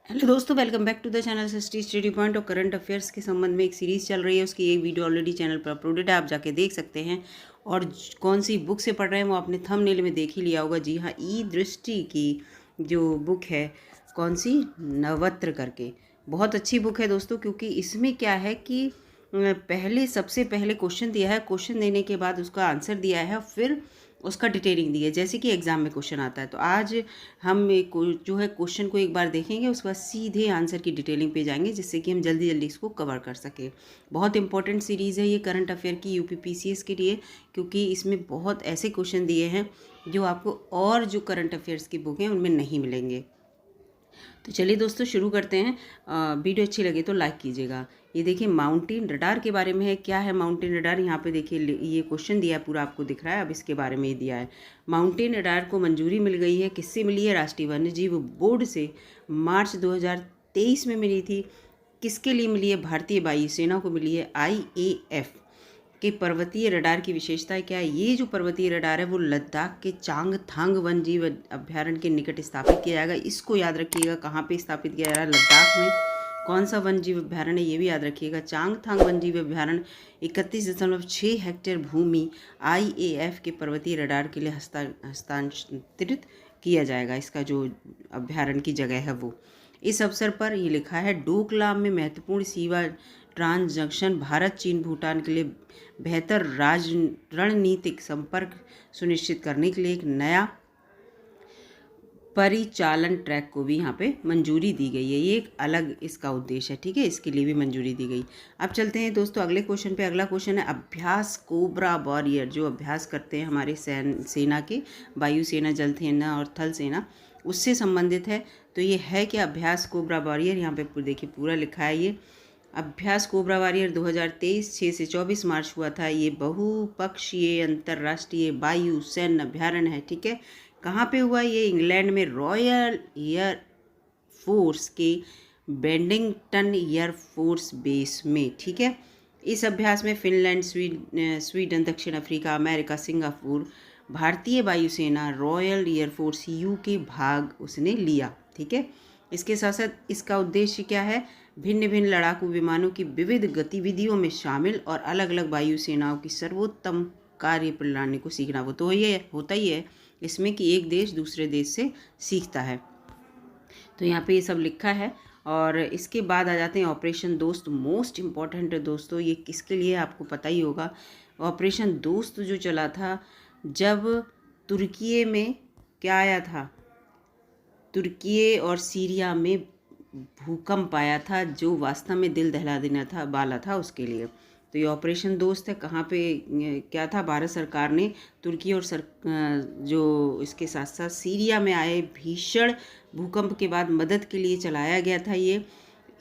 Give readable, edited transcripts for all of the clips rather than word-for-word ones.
Hello दोस्तों, welcome back to the channel सिस्टी study point. और करंट अफेयर्स के संबंध में एक सीरीज़ चल रही है, उसकी एक वीडियो ऑलरेडी चैनल पर अपलोडेड है, आप जाके देख सकते हैं। और कौन सी बुक से पढ़ रहे हैं वो आपने थंबनेल में देख ही लिया होगा। जी हाँ, ई दृष्टि की जो बुक है, कौन सी, नवत्र करके, बहुत अच्छी बुक है दोस्तों। क्योंकि इसमें क्या है कि सबसे पहले क्वेश्चन दिया है, क्वेश्चन देने के बाद उसका आंसर दिया है, फिर उसका डिटेलिंग दी है, जैसे कि एग्ज़ाम में क्वेश्चन आता है। तो आज हम जो है क्वेश्चन को एक बार देखेंगे, उसके बाद सीधे आंसर की डिटेलिंग पे जाएंगे, जिससे कि हम जल्दी जल्दी इसको कवर कर सकें। बहुत इंपॉर्टेंट सीरीज़ है ये करंट अफेयर की यूपीपीसीएस के लिए, क्योंकि इसमें बहुत ऐसे क्वेश्चन दिए हैं जो आपको और जो करंट अफेयर्स की बुक हैं उनमें नहीं मिलेंगे। तो चलिए दोस्तों शुरू करते हैं। वीडियो अच्छी लगे तो लाइक कीजिएगा। ये देखिए, माउंटेन रडार के बारे में है। क्या है माउंटेन रडार? यहाँ पे देखिए, ये क्वेश्चन दिया है, पूरा आपको दिख रहा है। अब इसके बारे में ही दिया है। माउंटेन रडार को मंजूरी मिल गई है, किससे मिली है? राष्ट्रीय वन्यजीव बोर्ड से मार्च 2023 में मिली थी। किसके लिए मिली है? भारतीय वायुसेना को मिली है। IAF के पर्वतीय रडार की विशेषता क्या है? ये जो पर्वतीय रडार है वो लद्दाख के चांगथांग वन जीव अभ्यारण्य के निकट स्थापित किया जाएगा। इसको याद रखिएगा, कहाँ पे स्थापित किया जा रहा है? लद्दाख में। कौन सा वन जीव अभ्यारण्य है ये भी याद रखिएगा, चांगथांग वन जीव अभ्यारण्य। 31.6 हेक्टेयर भूमि IAF के पर्वतीय रडार के लिए हस्तांतरित किया जाएगा। इसका जो अभ्यारण्य की जगह है वो। इस अवसर पर ये लिखा है, डोकलाम में महत्वपूर्ण सीमा ट्रांस भारत चीन भूटान के लिए बेहतर रणनीतिक संपर्क सुनिश्चित करने के लिए एक नया परिचालन ट्रैक को भी यहाँ पे मंजूरी दी गई है। ये एक अलग इसका उद्देश्य है, ठीक है, इसके लिए भी मंजूरी दी गई। अब चलते हैं दोस्तों अगले क्वेश्चन पे। अगला क्वेश्चन है, अभ्यास कोबरा वॉरियर, जो अभ्यास करते हैं हमारे सेना के, वायुसेना, जल सेना और थल सेना, उससे संबंधित है। तो ये है क्या? अभ्यास कोबरा वॉरियर। यहाँ पे देखिए पूरा लिखा है। ये अभ्यास कोबरा वॉरियर 2023 6 से 24 मार्च हुआ था। ये बहुपक्षीय अंतर्राष्ट्रीय वायु सैन्य अभ्यारण्य है, ठीक है। कहाँ पे हुआ? ये इंग्लैंड में रॉयल एयर फोर्स के बेडिंगटन एयर फोर्स बेस में, ठीक है। इस अभ्यास में फिनलैंड, स्वीडन, दक्षिण अफ्रीका, अमेरिका, सिंगापुर, भारतीय वायुसेना, रॉयल एयरफोर्स UK भाग उसने लिया, ठीक है। इसके साथ साथ इसका उद्देश्य क्या है? भिन्न भिन्न लड़ाकू विमानों की विविध गतिविधियों में शामिल और अलग अलग वायुसेनाओं की सर्वोत्तम कार्य प्रणाली को सीखना। वो तो ये होता ही है इसमें कि एक देश दूसरे देश से सीखता है। तो यहाँ पे ये सब लिखा है। और इसके बाद आ जाते हैं ऑपरेशन दोस्त। मोस्ट इम्पॉर्टेंट है दोस्तों, ये किसके लिए आपको पता ही होगा। ऑपरेशन दोस्त जो चला था जब तुर्की में क्या आया था, तुर्की और सीरिया में भूकंप आया था, जो वास्तव में दिल दहला देना था वाला था उसके लिए। तो ये ऑपरेशन दोस्त है। कहाँ पे क्या था? भारत सरकार ने तुर्की और जो इसके साथ साथ सीरिया में आए भीषण भूकंप के बाद मदद के लिए चलाया गया था ये।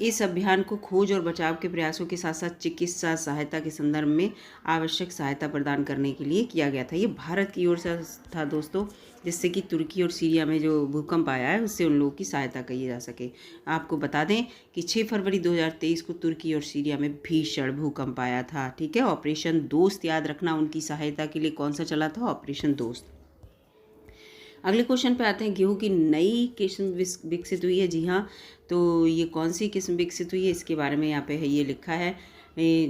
इस अभियान को खोज और बचाव के प्रयासों के साथ साथ चिकित्सा सहायता के संदर्भ में आवश्यक सहायता प्रदान करने के लिए किया गया था। ये भारत की ओर से था दोस्तों, जिससे कि तुर्की और सीरिया में जो भूकंप आया है उससे उन लोगों की सहायता की जा सके। आपको बता दें कि 6 फरवरी 2023 को तुर्की और सीरिया में भीषण भूकंप आया था, ठीक है। ऑपरेशन दोस्त याद रखना, उनकी सहायता के लिए कौन सा चला था? ऑपरेशन दोस्त। अगले क्वेश्चन पे आते हैं, गेहूं की नई किस्म विकसित हुई है। जी हाँ, तो ये कौन सी किस्म विकसित हुई है इसके बारे में यहाँ पे है, ये लिखा है।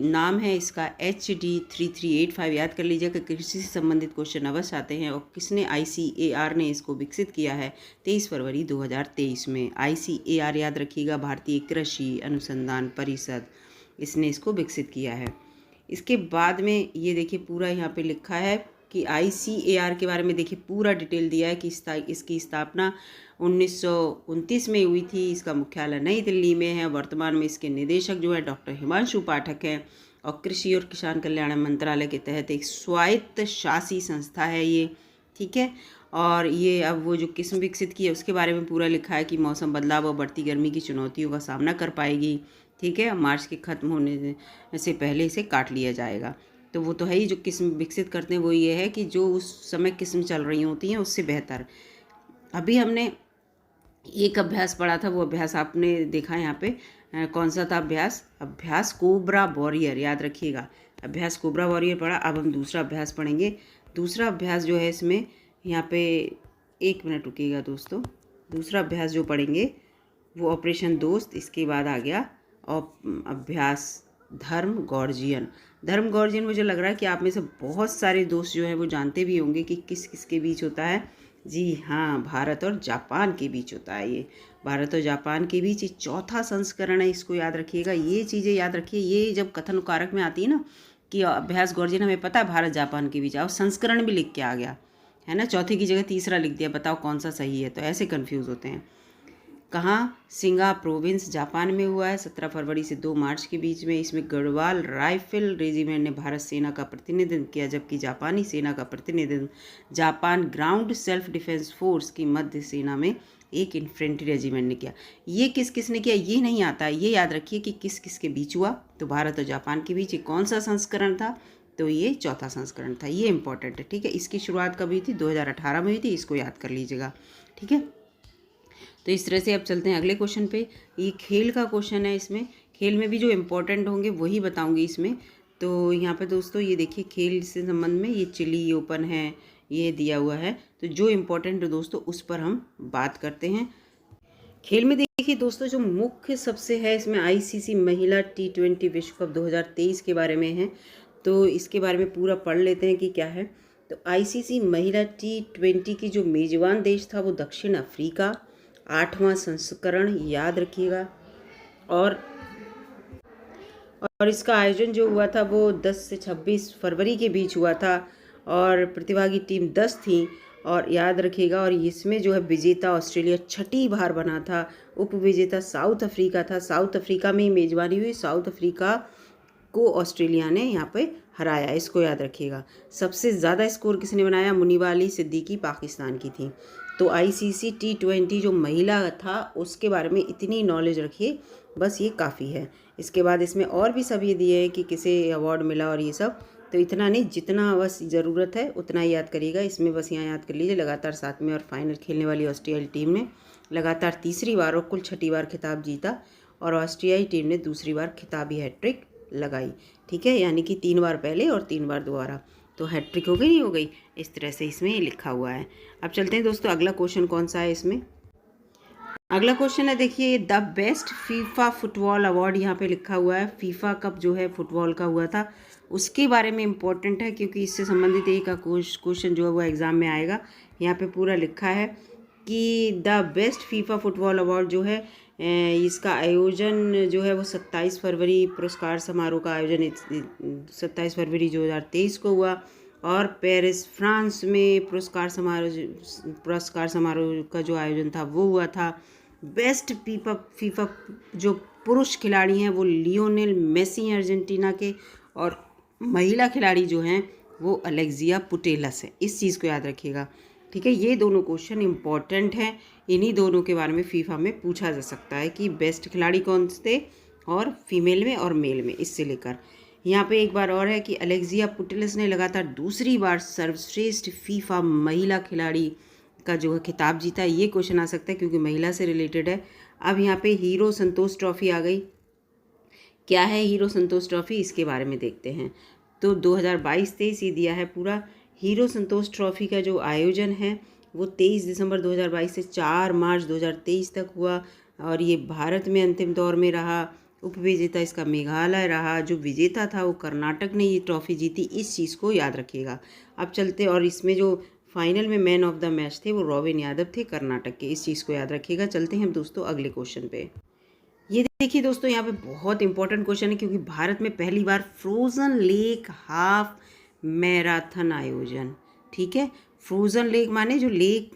नाम है इसका HD3385। याद कर लीजिएगा, कृषि से संबंधित क्वेश्चन अवश्य आते हैं। और किसने? ICAR ने इसको विकसित किया है 23 फरवरी 2023 में। ICAR याद रखिएगा, भारतीय कृषि अनुसंधान परिषद, इसने इसको विकसित किया है। इसके बाद में ये देखिए पूरा यहाँ पे लिखा है कि ICAR के बारे में देखिए पूरा डिटेल दिया है कि इसकी स्थापना 1929 में हुई थी। इसका मुख्यालय नई दिल्ली में है। वर्तमान में इसके निदेशक जो है डॉक्टर हिमांशु पाठक हैं। और कृषि और किसान कल्याण मंत्रालय के तहत एक स्वायत्त शासी संस्था है ये, ठीक है। और ये अब वो जो किस्म विकसित की है उसके बारे में पूरा लिखा है कि मौसम बदलाव और बढ़ती गर्मी की चुनौतियों का सामना कर पाएगी, ठीक है। मार्च के ख़त्म होने से पहले इसे काट लिया जाएगा। तो वो तो है ही, जो किस्म विकसित करते हैं वो ये है कि जो उस समय किस्म चल रही होती हैं उससे बेहतर। अभी हमने एक अभ्यास पढ़ा था, वो अभ्यास आपने देखा यहाँ पे। कौन सा था अभ्यास? अभ्यास कोबरा वॉरियर, याद रखिएगा। अभ्यास कोबरा वॉरियर पढ़ा। अब हम दूसरा अभ्यास पढ़ेंगे। दूसरा अभ्यास जो है इसमें यहाँ पे, एक मिनट रुकिएगा दोस्तों। दूसरा अभ्यास जो पढ़ेंगे वो ऑपरेशन दोस्त। इसके बाद आ गया अभ्यास धर्म गॉर्जियन। धर्म गॉर्जियन मुझे लग रहा है कि आप में से बहुत सारे दोस्त जो है वो जानते भी होंगे कि किस किस के बीच होता है। जी हाँ, भारत और जापान के बीच होता है ये। भारत और जापान के बीच ये चौथा संस्करण है, इसको याद रखिएगा। ये चीज़ें याद रखिए, ये जब कथन कारक में आती है ना कि अभ्यास गॉर्जियन, हमें पता है भारत जापान के बीच, और संस्करण भी लिख के आ गया है ना, चौथे की जगह तीसरा लिख दिया, बताओ कौन सा सही है। तो ऐसे कंफ्यूज होते हैं। कहाँ? सिंगा प्रोविंस जापान में हुआ है 17 फरवरी से 2 मार्च के बीच में। इसमें गढ़वाल राइफल रेजिमेंट ने भारत सेना का प्रतिनिधित्व किया, जबकि जापानी सेना का प्रतिनिधित्व Japan ground self defence force की मध्य सेना में एक इन्फेंट्री रेजिमेंट ने किया। ये किस किस ने किया ये नहीं आता, ये याद रखिए कि किस किस के बीच हुआ। तो भारत और जापान के बीच कौन सा संस्करण था? तो ये चौथा संस्करण था। ये इंपॉर्टेंट है, ठीक है। इसकी शुरुआत कब हुई थी? 2018 में हुई थी, इसको याद कर लीजिएगा, ठीक है। तो इस तरह से अब चलते हैं अगले क्वेश्चन पे। ये खेल का क्वेश्चन है, इसमें खेल में भी जो इम्पोर्टेंट होंगे वही बताऊंगी इसमें। तो यहाँ पे दोस्तों ये देखिए, खेल से संबंध में ये चिली ओपन है, ये दिया हुआ है। तो जो इम्पोर्टेंट है दोस्तों उस पर हम बात करते हैं। खेल में देखिए दोस्तों, जो मुख्य सबसे है इसमें ICC महिला T20 विश्व कप 2023 के बारे में है। तो इसके बारे में पूरा पढ़ लेते हैं कि क्या है। तो ICC महिला T20 की जो मेजबान देश था वो दक्षिण अफ्रीका, 8वां संस्करण याद रखिएगा। और इसका आयोजन जो हुआ था वो 10 से 26 फरवरी के बीच हुआ था, और प्रतिभागी टीम 10 थी, और याद रखिएगा। और इसमें जो है विजेता ऑस्ट्रेलिया 6ठी बार बना था, उप विजेता साउथ अफ्रीका था। साउथ अफ्रीका में ही मेजबानी हुई, साउथ अफ्रीका को ऑस्ट्रेलिया ने यहाँ पे हराया, इसको याद रखिएगा। सबसे ज़्यादा स्कोर किसने बनाया? मुनीवाली सिद्दीकी पाकिस्तान की थी। तो ICC T20 जो महिला था उसके बारे में इतनी नॉलेज रखिए, बस ये काफ़ी है। इसके बाद इसमें और भी सब ये दिए हैं कि किसे अवार्ड मिला और ये सब, तो इतना नहीं, जितना बस ज़रूरत है उतना ही याद करिएगा। इसमें बस यहाँ याद कर लीजिए, लगातार 7वें और फाइनल खेलने वाली ऑस्ट्रेलियाई टीम ने लगातार तीसरी बार और कुल 6ठी बार खिताब जीता, और ऑस्ट्रेलियाई टीम ने दूसरी बार खिताबी हैट्रिक लगाई, ठीक है। यानी कि 3 बार पहले और 3 बार दोबारा, तो हैट्रिक हो गई, नहीं हो गई, इस तरह से इसमें लिखा हुआ है। अब चलते हैं दोस्तों, अगला क्वेश्चन कौन सा है इसमें। अगला क्वेश्चन है, देखिए, the best FIFA football award यहाँ पे लिखा हुआ है। फीफा कप जो है फुटबॉल का हुआ था, उसके बारे में इम्पोर्टेंट है, क्योंकि इससे संबंधित एक क्वेश्चन जो है वो एग्ज़ाम में आएगा। यहाँ पे पूरा लिखा है कि the best FIFA football award जो है, इसका आयोजन जो है वो 27 फरवरी पुरस्कार समारोह का आयोजन 27 फरवरी 2023 को हुआ, और पेरिस फ्रांस में पुरस्कार समारोह का जो आयोजन था वो हुआ था। बेस्ट फीफा जो पुरुष खिलाड़ी हैं वो लियोनेल मेसी हैं अर्जेंटीना के, और महिला खिलाड़ी जो हैं वो अलेक्सिया पुटेलस है। इस चीज़ को याद रखिएगा, ठीक है। ये दोनों क्वेश्चन इंपॉर्टेंट हैं, इन्हीं दोनों के बारे में फीफा में पूछा जा सकता है कि बेस्ट खिलाड़ी कौन थे, और फीमेल में और मेल में, इससे लेकर यहाँ पे एक बार और है कि अलेक्सिया पुटेलस ने लगातार दूसरी बार सर्वश्रेष्ठ फीफा महिला खिलाड़ी का जो है खिताब जीता। ये क्वेश्चन आ सकता है क्योंकि महिला से रिलेटेड है। अब यहाँ पे हीरो संतोष ट्रॉफी आ गई। क्या है हीरो संतोष ट्रॉफी, इसके बारे में देखते हैं। तो 2022-23 ये दिया है पूरा। हीरो संतोष ट्रॉफी का जो आयोजन है वो 23 दिसंबर 2022 से 4 मार्च 2023 तक हुआ, और ये भारत में अंतिम दौर में रहा। उपविजेता इसका मेघालय रहा, जो विजेता था वो कर्नाटक ने ये ट्रॉफी जीती, इस चीज़ को याद रखिएगा। अब चलते, और इसमें जो फाइनल में मैन ऑफ द मैच थे वो रॉबिन यादव थे कर्नाटक के, इस चीज़ को याद रखिएगा। चलते हैं दोस्तों अगले क्वेश्चन पे। ये देखिए दोस्तों, यहाँ पे बहुत इंपॉर्टेंट क्वेश्चन है, क्योंकि भारत में पहली बार फ्रोजन लेक हाफ मैराथन आयोजन, ठीक है। फ्रोजन लेक माने जो लेक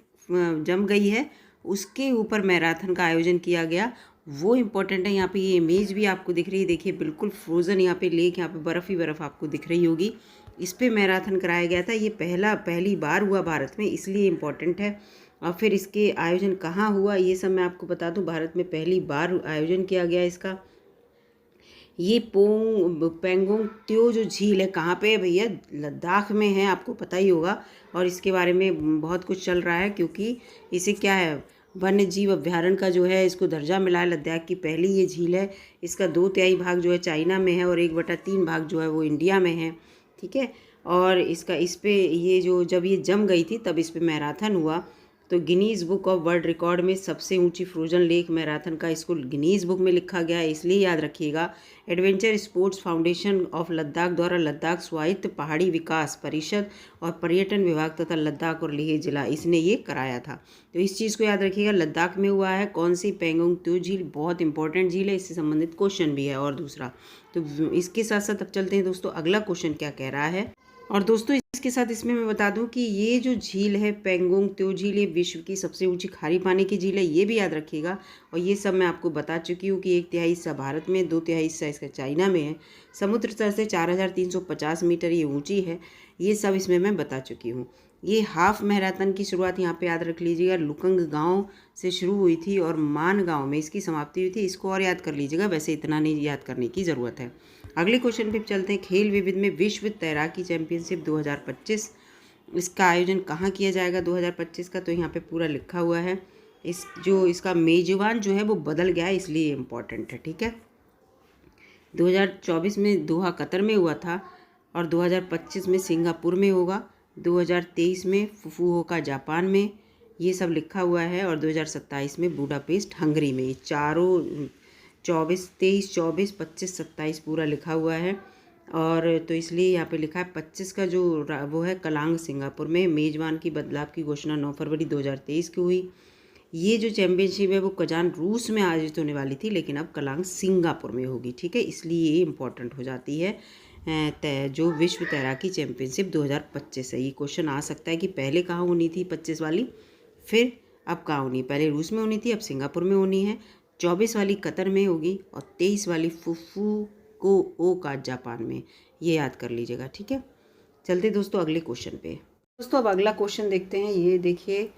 जम गई है उसके ऊपर मैराथन का आयोजन किया गया, वो इम्पोर्टेंट है। यहाँ पे ये इमेज भी आपको दिख रही है, देखिए बिल्कुल फ्रोज़न यहाँ पे लेक, यहाँ पे बर्फ़ ही बर्फ़ आपको दिख रही होगी। इस पे मैराथन कराया गया था। ये पहली बार हुआ भारत में, इसलिए इम्पोर्टेंट है। और फिर इसके आयोजन कहाँ हुआ ये सब मैं आपको बता दूँ। भारत में पहली बार आयोजन किया गया इसका। ये पेंगोंग त्यो जो झील है कहाँ पे है भैया? लद्दाख में है, आपको पता ही होगा। और इसके बारे में बहुत कुछ चल रहा है, क्योंकि इसे क्या है, वन्य जीव अभ्यारण्य का जो है इसको दर्जा मिला है। लद्दाख की पहली ये झील है। इसका 2/3 भाग जो है चाइना में है, और 1/3 भाग जो है वो इंडिया में है, ठीक है। और इस पे ये जो जब ये जम गई थी तब इस पे मैराथन हुआ। तो Guinness book of world record में सबसे ऊंची फ्रोजन लेक मैराथन का इसको गिनीज़ बुक में लिखा गया है, इसलिए याद रखिएगा। Adventure sports foundation of Ladakh द्वारा लद्दाख स्वायत्त पहाड़ी विकास परिषद और पर्यटन विभाग तथा लद्दाख और लेह जिला इसने ये कराया था। तो इस चीज़ को याद रखिएगा, लद्दाख में हुआ है। कौन सी? पेंगोंग त्सो झील, बहुत इंपॉर्टेंट झील है, इससे संबंधित क्वेश्चन भी है। और दूसरा तो इसके साथ साथ अब चलते हैं दोस्तों, अगला क्वेश्चन क्या कह रहा है। और दोस्तों इसके साथ इसमें मैं बता दूं कि ये जो झील है पेंगोंग त्सो झील, ये विश्व की सबसे ऊंची खारी पानी की झील है, ये भी याद रखिएगा। और ये सब मैं आपको बता चुकी हूँ कि 1/3 हिस्सा भारत में, 2/3 हिस्सा इसका चाइना में है। समुद्र तल से 4350 मीटर ये ऊंची है, ये सब इसमें मैं बता चुकी हूँ। ये हाफ मैराथन की शुरुआत यहाँ पे याद रख लीजिएगा, लुकंग गांव से शुरू हुई थी और मान गांव में इसकी समाप्ति हुई थी। इसको और याद कर लीजिएगा, वैसे इतना नहीं याद करने की ज़रूरत है। अगले क्वेश्चन पे चलते हैं। खेल विविध में विश्व तैराकी चैंपियनशिप 2025, इसका आयोजन कहाँ किया जाएगा 2025 का? तो यहाँ पे पूरा लिखा हुआ है। इसका मेजबान जो है वो बदल गया है, इसलिए इम्पॉर्टेंट है, ठीक है। 2024 में दोहा कतर में हुआ था और 2025 में सिंगापुर में होगा, 2023 में फुकुओका जापान में, ये सब लिखा हुआ है। और 2027 में बुडापेस्ट हंगरी में। ये चारों 23, 24, 25, 27 पूरा लिखा हुआ है। और तो इसलिए यहाँ पे लिखा है 25 का जो वो है कलांग सिंगापुर में। मेजबान की बदलाव की घोषणा 9 फरवरी 2023 को हुई। ये जो चैम्पियनशिप है वो कजान रूस में आयोजित होने वाली थी, लेकिन अब कलांग सिंगापुर में होगी, ठीक है। इसलिए ये इम्पॉर्टेंट हो जाती है जो विश्व तैराकी चैम्पियनशिप 2025 है। ये क्वेश्चन आ सकता है कि पहले कहाँ होनी थी 25 वाली, फिर अब कहाँ होनी? पहले रूस में होनी थी, अब सिंगापुर में होनी है। 24 वाली कतर में होगी और 23 वाली फुकुओका जापान में। ये याद कर लीजिएगा, ठीक है। चलते दोस्तों अगले क्वेश्चन पे। दोस्तों अब अगला क्वेश्चन देखते हैं। ये देखिए,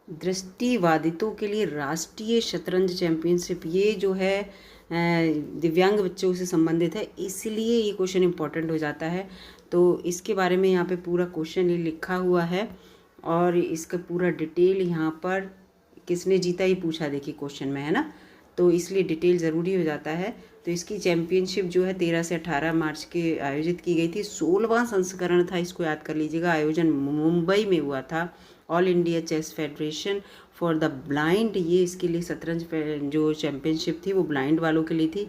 दृष्टिबाधितों के लिए राष्ट्रीय शतरंज चैंपियनशिप, ये जो है दिव्यांग बच्चों से संबंधित है, इसलिए ये क्वेश्चन इंपॉर्टेंट हो जाता है। तो इसके बारे में यहाँ पे पूरा क्वेश्चन ये लिखा हुआ है और इसका पूरा डिटेल यहाँ पर किसने जीता ये पूछा, देखिए क्वेश्चन में, है ना। तो इसलिए डिटेल ज़रूरी हो जाता है। तो इसकी चैम्पियनशिप जो है 13 से 18 मार्च के आयोजित की गई थी। 16वां संस्करण था, इसको याद कर लीजिएगा। आयोजन मुंबई में हुआ था। All India chess federation for the blind, ये इसके लिए शतरंज जो चैम्पियनशिप थी वो ब्लाइंड वालों के लिए थी।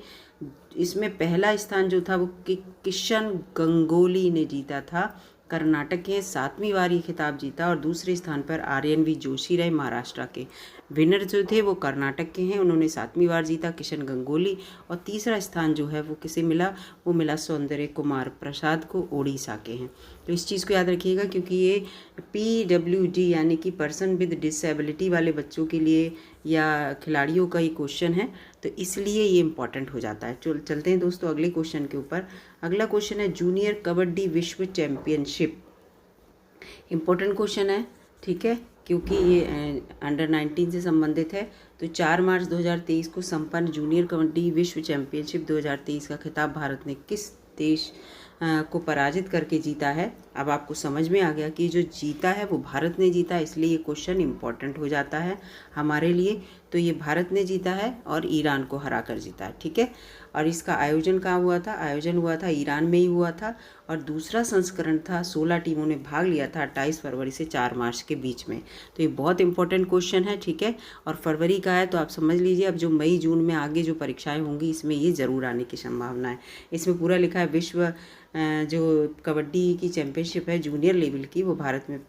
इसमें पहला स्थान जो था वो किशन गंगोली ने जीता था, कर्नाटक के। 7वीं बार ये खिताब जीता। और दूसरे स्थान पर RNV जोशी रहे, महाराष्ट्र के। विनर जो थे वो कर्नाटक के हैं, उन्होंने 7वीं बार जीता, किशन गंगोली। और तीसरा स्थान जो है वो किसे मिला? वो मिला सौंदर्य कुमार प्रसाद को, ओडिशा के हैं। तो इस चीज़ को याद रखिएगा, क्योंकि ये PWD यानी कि पर्सन विद डिसेबिलिटी वाले बच्चों के लिए या खिलाड़ियों का ही क्वेश्चन है, तो इसलिए ये इम्पॉर्टेंट हो जाता है। चलते हैं दोस्तों अगले क्वेश्चन के ऊपर। अगला क्वेश्चन है जूनियर कबड्डी विश्व चैम्पियनशिप। इम्पोर्टेंट क्वेश्चन है, ठीक है, क्योंकि ये अंडर 19 से संबंधित है। तो 4 मार्च 2023 को संपन्न जूनियर कबड्डी विश्व चैम्पियनशिप 2023 का खिताब भारत ने किस देश को पराजित करके जीता है? अब आपको समझ में आ गया कि जो जीता है वो भारत ने जीता है, इसलिए ये क्वेश्चन इम्पॉर्टेंट हो जाता है हमारे लिए। तो ये भारत ने जीता है और ईरान को हरा कर जीता है, ठीक है। और इसका आयोजन कहाँ हुआ था? आयोजन हुआ था ईरान में ही हुआ था। और दूसरा संस्करण था, 16 टीमों ने भाग लिया था 28 फरवरी से 4 मार्च के बीच में। तो ये बहुत इंपॉर्टेंट क्वेश्चन है, ठीक है। और फरवरी का है तो आप समझ लीजिए अब जो मई जून में आगे जो परीक्षाएं होंगी इसमें ये ज़रूर आने की संभावना है। इसमें पूरा लिखा है विश्व जो कबड्डी की चैम्पियनशिप है जूनियर लेवल की, वो भारत में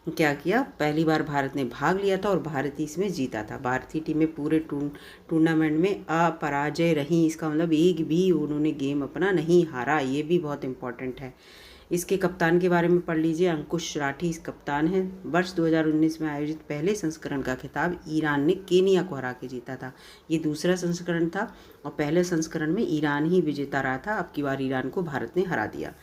क्या किया, पहली बार भारत ने भाग लिया था और भारत ही इसमें जीता था। भारतीय टीमें पूरे टूर्नामेंट में अपराजय रहीं, इसका मतलब एक भी उन्होंने गेम अपना नहीं हारा। ये भी बहुत इंपॉर्टेंट है। इसके कप्तान के बारे में पढ़ लीजिए, अंकुश राठी इस कप्तान हैं। वर्ष 2019 में आयोजित पहले संस्करण का खिताब ईरान ने केनिया को हरा के जीता था। ये दूसरा संस्करण था और पहले संस्करण में ईरान ही विजेता रहा था। अब की बार ईरान को भारत ने हरा दिया।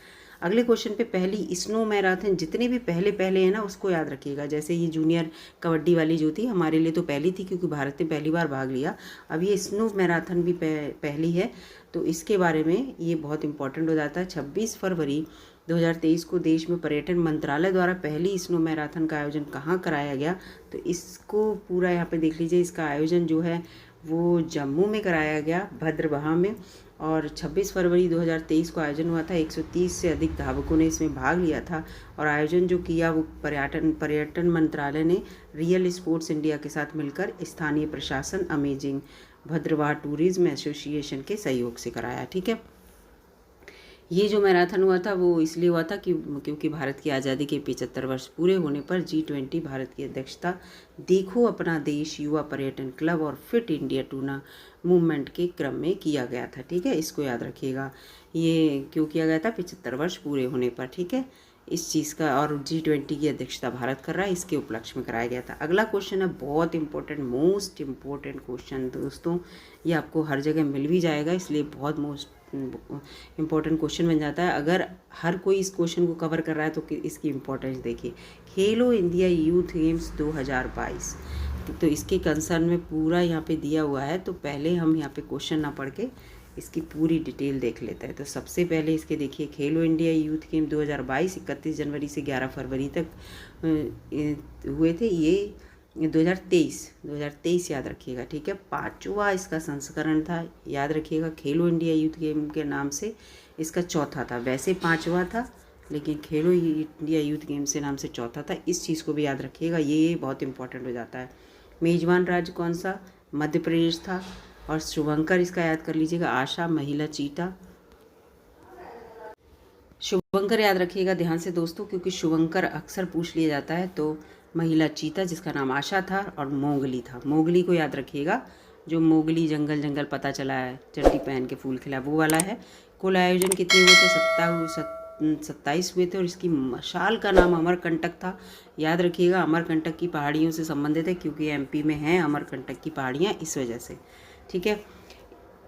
अगले क्वेश्चन पे, पहली स्नो मैराथन, जितने भी पहले हैं ना उसको याद रखिएगा। जैसे ये जूनियर कबड्डी वाली जो थी हमारे लिए तो पहली थी क्योंकि भारत ने पहली बार भाग लिया। अब ये स्नो मैराथन भी पहली है, तो इसके बारे में ये बहुत इंपॉर्टेंट हो जाता है। 26 फरवरी 2023 को देश में पर्यटन मंत्रालय द्वारा पहली स्नो मैराथन का आयोजन कहाँ कराया गया? तो इसको पूरा यहाँ पे देख लीजिए। इसका आयोजन जो है वो जम्मू में कराया गया, भद्रवाह में। और 26 फरवरी 2023 को आयोजन हुआ था। 130 से अधिक धावकों ने इसमें भाग लिया था। और आयोजन जो किया वो पर्यटन मंत्रालय ने रियल स्पोर्ट्स इंडिया के साथ मिलकर स्थानीय प्रशासन, अमेजिंग भद्रवाह टूरिज्म एसोसिएशन के सहयोग से कराया। ठीक है, ये जो मैराथन हुआ था वो इसलिए हुआ था क्योंकि भारत की आज़ादी के 75 वर्ष पूरे होने पर G20 भारत की अध्यक्षता देखो अपना देश युवा पर्यटन क्लब और फिट इंडिया टूना मूवमेंट के क्रम में किया गया था। ठीक है, इसको याद रखिएगा। ये क्यों किया गया था? 75 वर्ष पूरे होने पर। ठीक है, इस चीज़ का, और G20 की अध्यक्षता भारत कर रहा है, इसके उपलक्ष्य में कराया गया था। अगला क्वेश्चन है बहुत इंपॉर्टेंट, मोस्ट इम्पोर्टेंट क्वेश्चन दोस्तों, ये आपको हर जगह मिल भी जाएगा, इसलिए बहुत मोस्ट इम्पोर्टेंट क्वेश्चन बन जाता है। अगर हर कोई इस क्वेश्चन को कवर कर रहा है तो इसकी इम्पोर्टेंस देखिए। खेलो इंडिया यूथ गेम्स 2022, तो इसके कंसर्न में पूरा यहाँ पे दिया हुआ है। तो पहले हम यहाँ पे क्वेश्चन ना पढ़ के इसकी पूरी डिटेल देख लेते हैं। तो सबसे पहले इसके देखिए, खेलो इंडिया यूथ गेम 2022 31 जनवरी से 11 फरवरी तक हुए थे। ये 2023 याद रखिएगा। ठीक है, 5वां इसका संस्करण था, याद रखिएगा। खेलो इंडिया यूथ गेम के नाम से इसका चौथा था, वैसे 5वां था लेकिन खेलो इंडिया यूथ गेम से नाम से चौथा था। इस चीज़ को भी याद रखिएगा, ये बहुत इंपॉर्टेंट हो जाता है। मेजबान राज्य कौन सा? मध्य प्रदेश था। और शुभंकर इसका याद कर लीजिएगा, आशा, महिला, चीता। शुभंकर याद रखिएगा ध्यान से दोस्तों, क्योंकि शुभंकर अक्सर पूछ लिया जाता है। तो महिला चीता जिसका नाम आशा था, और मोगली था। मोगली को याद रखिएगा, जो मोगली जंगल जंगल पता चला है, चड्डी पहन के फूल खिला, वो वाला है। कुल आयोजन कितने हुए थे? 27 हुए थे। और इसकी मशाल का नाम अमरकंटक था। याद रखिएगा, अमरकंटक की पहाड़ियों से संबंधित है, क्योंकि MP में हैं अमरकंटक की पहाड़ियाँ, इस वजह से। ठीक है,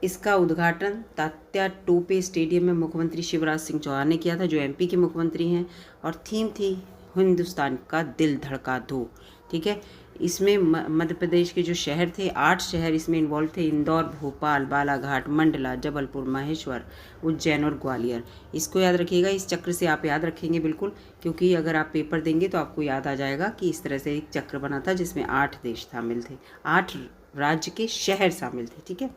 इसका उद्घाटन तात्या टोपे स्टेडियम में मुख्यमंत्री शिवराज सिंह चौहान ने किया था, जो MP के मुख्यमंत्री हैं। और थीम थी हिंदुस्तान का दिल धड़का दो। ठीक है, इसमें मध्य प्रदेश के जो शहर थे, 8 शहर इसमें इन्वॉल्व थे: इंदौर, भोपाल, बालाघाट, मंडला, जबलपुर, महेश्वर, उज्जैन और ग्वालियर। इसको याद रखिएगा, इस चक्र से आप याद रखेंगे बिल्कुल, क्योंकि अगर आप पेपर देंगे तो आपको याद आ जाएगा कि इस तरह से एक चक्र बना था जिसमें 8 देश शामिल थे, 8 राज्य के शहर शामिल थे। ठीक है,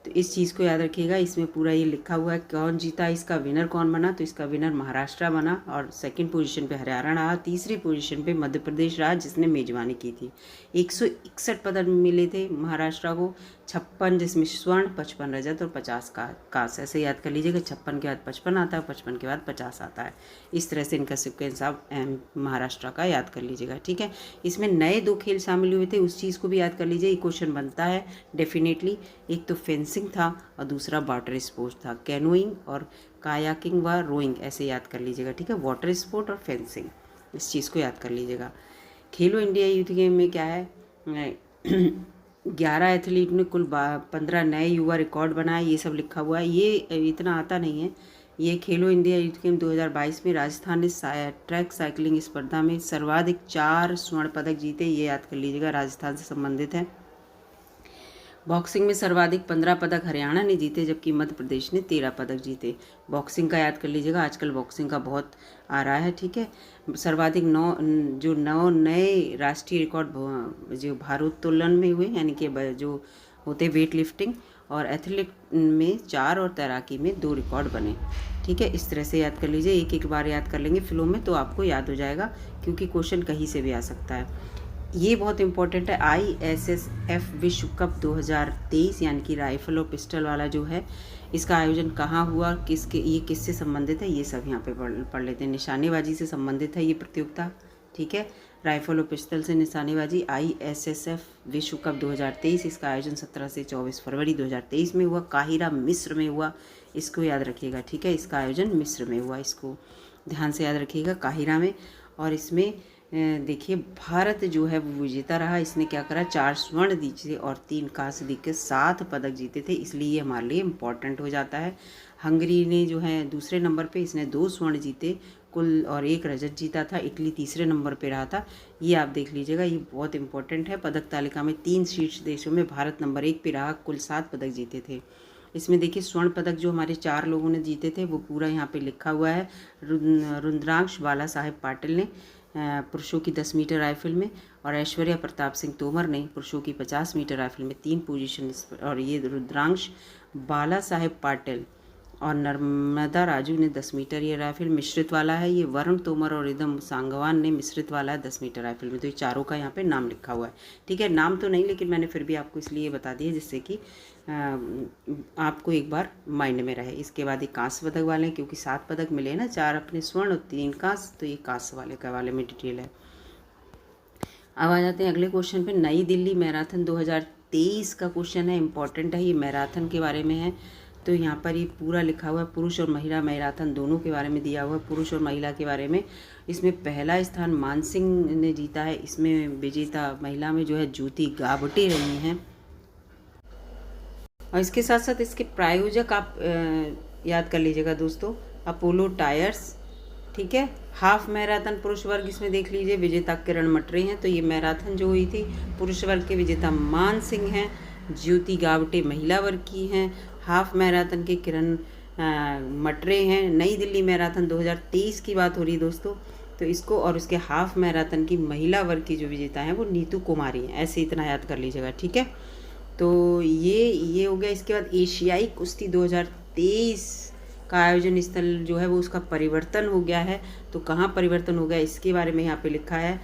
तो इस चीज़ को याद रखिएगा। इसमें पूरा ये लिखा हुआ है कौन जीता, इसका विनर कौन बना। तो इसका विनर महाराष्ट्र बना, और सेकंड पोजीशन पे हरियाणा रहा, तीसरी पोजीशन पे मध्य प्रदेश रहा जिसने मेजबानी की थी। 161 पदक मिले थे महाराष्ट्र को, 56 जिसमें स्वर्ण, 55 रजत और 50 कांस्य। ऐसे याद कर लीजिएगा, 56 के बाद 55 आता है, 55 के बाद 50 आता है। इस तरह से इनका सिक्वेंस आप महाराष्ट्र का याद कर लीजिएगा। ठीक है, इसमें नए 2 खेल शामिल हुए थे, उस चीज़ को भी याद कर लीजिए, ये क्वेश्चन बनता है डेफिनेटली। एक तो फेंसिंग था और दूसरा वाटर स्पोर्ट्स था, कैनोइंग और कायाकिंग व रोइंग, ऐसे याद कर लीजिएगा। ठीक है, वाटर स्पोर्ट और फेंसिंग, इस चीज़ को याद कर लीजिएगा। खेलो इंडिया यूथ गेम में क्या है, 11 एथलीट ने कुल 15 नए युवा रिकॉर्ड बनाए, ये सब लिखा हुआ है। ये इतना आता नहीं है। ये खेलो इंडिया यूथ गेम 2022 में राजस्थान ने ट्रैक साइकिलिंग स्पर्धा में सर्वाधिक 4 स्वर्ण पदक जीते, ये याद कर लीजिएगा, राजस्थान से संबंधित है। बॉक्सिंग में सर्वाधिक 15 पदक हरियाणा ने जीते, जबकि मध्य प्रदेश ने 13 पदक जीते। बॉक्सिंग का याद कर लीजिएगा, आजकल बॉक्सिंग का बहुत आ रहा है। ठीक है, सर्वाधिक 9 नए राष्ट्रीय रिकॉर्ड जो भारोत्तोलन में हुए, यानी कि जो होते वेट लिफ्टिंग, और एथलेट में 4 और तैराकी में 2 रिकॉर्ड बने। ठीक है, इस तरह से याद कर लीजिए, एक एक बार याद कर लेंगे फ्लो में तो आपको याद हो जाएगा, क्योंकि क्वेश्चन कहीं से भी आ सकता है। ये बहुत इंपॉर्टेंट है। ISSF विश्व कप 2023, यानी कि राइफल और पिस्टल वाला जो है, इसका आयोजन कहाँ हुआ, ये किससे संबंधित है, ये सब यहाँ पे पढ़ लेते हैं। निशानेबाजी से संबंधित है ये प्रतियोगिता। ठीक है, राइफल और पिस्टल से निशानेबाजी, ISSF विश्व कप 2023, इसका आयोजन 17 से 24 फरवरी 2023 में हुआ, काहिरा मिस्र में हुआ, इसको याद रखिएगा। ठीक है, इसका आयोजन मिस्र में हुआ, इसको ध्यान से याद रखिएगा, काहिरा में। और इसमें देखिए, भारत जो है वो विजेता रहा। इसने क्या करा, 4 स्वर्ण जीते और 3 कांस्य जीत 7 पदक जीते थे, इसलिए ये हमारे लिए इम्पॉर्टेंट हो जाता है। हंगरी ने जो है दूसरे नंबर पे, इसने 2 स्वर्ण जीते कुल और 1 रजत जीता था। इटली तीसरे नंबर पे रहा था, ये आप देख लीजिएगा, ये बहुत इंपॉर्टेंट है। पदक तालिका में 3 शीर्ष देशों में भारत नंबर 1 पे रहा, कुल 7 पदक जीते थे। इसमें देखिए, स्वर्ण पदक जो हमारे 4 लोगों ने जीते थे वो पूरा यहाँ पे लिखा हुआ है। रुद्रांश बाला साहेब पाटिल ने पुरुषों की 10 मीटर राइफल में, और ऐश्वर्या प्रताप सिंह तोमर ने पुरुषों की 50 मीटर राइफल में 3 पोजीशन, और ये रुद्रांश बाला साहेब पाटिल और नर्मदा राजू ने 10 मीटर ये राइफल मिश्रित वाला है। ये वरुण तोमर और रिदम सांगवान ने मिश्रित वाला है 10 मीटर राइफल में। तो ये चारों का यहाँ पे नाम लिखा हुआ है, ठीक है। नाम तो नहीं, लेकिन मैंने फिर भी आपको इसलिए बता दिया जिससे कि आपको एक बार माइंड में रहे। इसके बाद ये कांस्य पदक वाले हैं, क्योंकि 7 पदक मिले ना, 4 अपने स्वर्ण और 3 कांस्य, तो ये कांस्य वाले में डिटेल है। अब आ जाते हैं अगले क्वेश्चन पे। नई दिल्ली मैराथन 2023 का क्वेश्चन है, इंपॉर्टेंट है, ये मैराथन के बारे में है। तो यहाँ पर ये पूरा लिखा हुआ है, पुरुष और महिला मैराथन दोनों के बारे में दिया हुआ है, पुरुष और महिला के बारे में। इसमें पहला स्थान मानसिंह ने जीता है, इसमें विजेता महिला में जो है ज्योति गावटे रही हैं। और इसके साथ साथ इसके प्रायोजक आप याद कर लीजिएगा दोस्तों, अपोलो टायर्स, ठीक है। हाफ मैराथन पुरुष वर्ग इसमें देख लीजिए, विजेता किरण मटरे हैं। तो ये मैराथन जो हुई थी पुरुष वर्ग के विजेता मान सिंह हैं, ज्योति गावटे महिला वर्ग की हैं, हाफ मैराथन के किरण मटरे हैं। नई दिल्ली मैराथन 2023 की बात हो रही है दोस्तों, तो इसको और उसके हाफ मैराथन की महिला वर्ग की जो विजेता हैं वो नीतू कुमारी हैं। ऐसे इतना याद कर लीजिएगा, ठीक है। तो ये हो गया। इसके बाद एशियाई कुश्ती 2023 का आयोजन स्थल जो है वो उसका परिवर्तन हो गया है। तो कहाँ परिवर्तन हो गया इसके बारे में यहाँ पे लिखा है।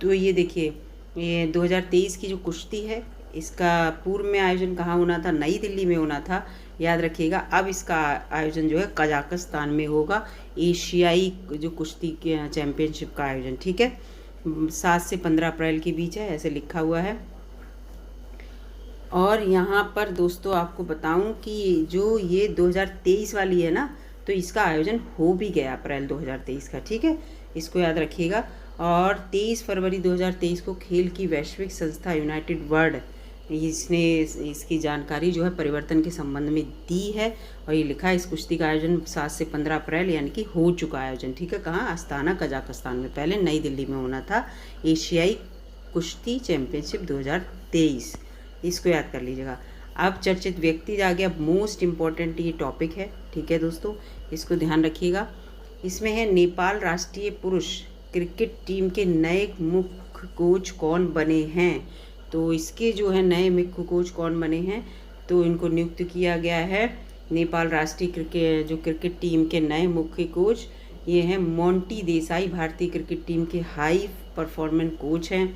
तो ये देखिए, ये 2023 की जो कुश्ती है इसका पूर्व में आयोजन कहाँ होना था, नई दिल्ली में होना था, याद रखिएगा। अब इसका आयोजन जो है कजाकिस्तान में होगा, एशियाई जो कुश्ती के चैम्पियनशिप का आयोजन, ठीक है। 7 से 15 अप्रैल के बीच है, ऐसे लिखा हुआ है। और यहाँ पर दोस्तों आपको बताऊं कि जो ये 2023 वाली है ना, तो इसका आयोजन हो भी गया अप्रैल 2023 का, ठीक है, इसको याद रखिएगा। और 23 फरवरी 2023 को खेल की वैश्विक संस्था यूनाइटेड वर्ल्ड इसने इसकी जानकारी जो है परिवर्तन के संबंध में दी है, और ये लिखा है इस कुश्ती का आयोजन 7 से 15 अप्रैल यानी कि हो चुका आयोजन, ठीक है। कहाँ, अस्ताना कजाकिस्तान में, पहले नई दिल्ली में होना था, एशियाई कुश्ती चैम्पियनशिप 2023, इसको याद कर लीजिएगा। अब चर्चित व्यक्ति आ गया, मोस्ट इम्पॉर्टेंट ये टॉपिक है, ठीक है दोस्तों, इसको ध्यान रखिएगा। इसमें है नेपाल राष्ट्रीय पुरुष क्रिकेट टीम के नए मुख्य कोच कौन बने हैं। तो इसके जो है नए मुख्य कोच कौन बने हैं, तो इनको नियुक्त किया गया है नेपाल राष्ट्रीय क्रिकेट टीम के नए मुख्य कोच ये हैं मोंटी देसाई, भारतीय क्रिकेट टीम के हाई परफॉर्मेंस कोच हैं।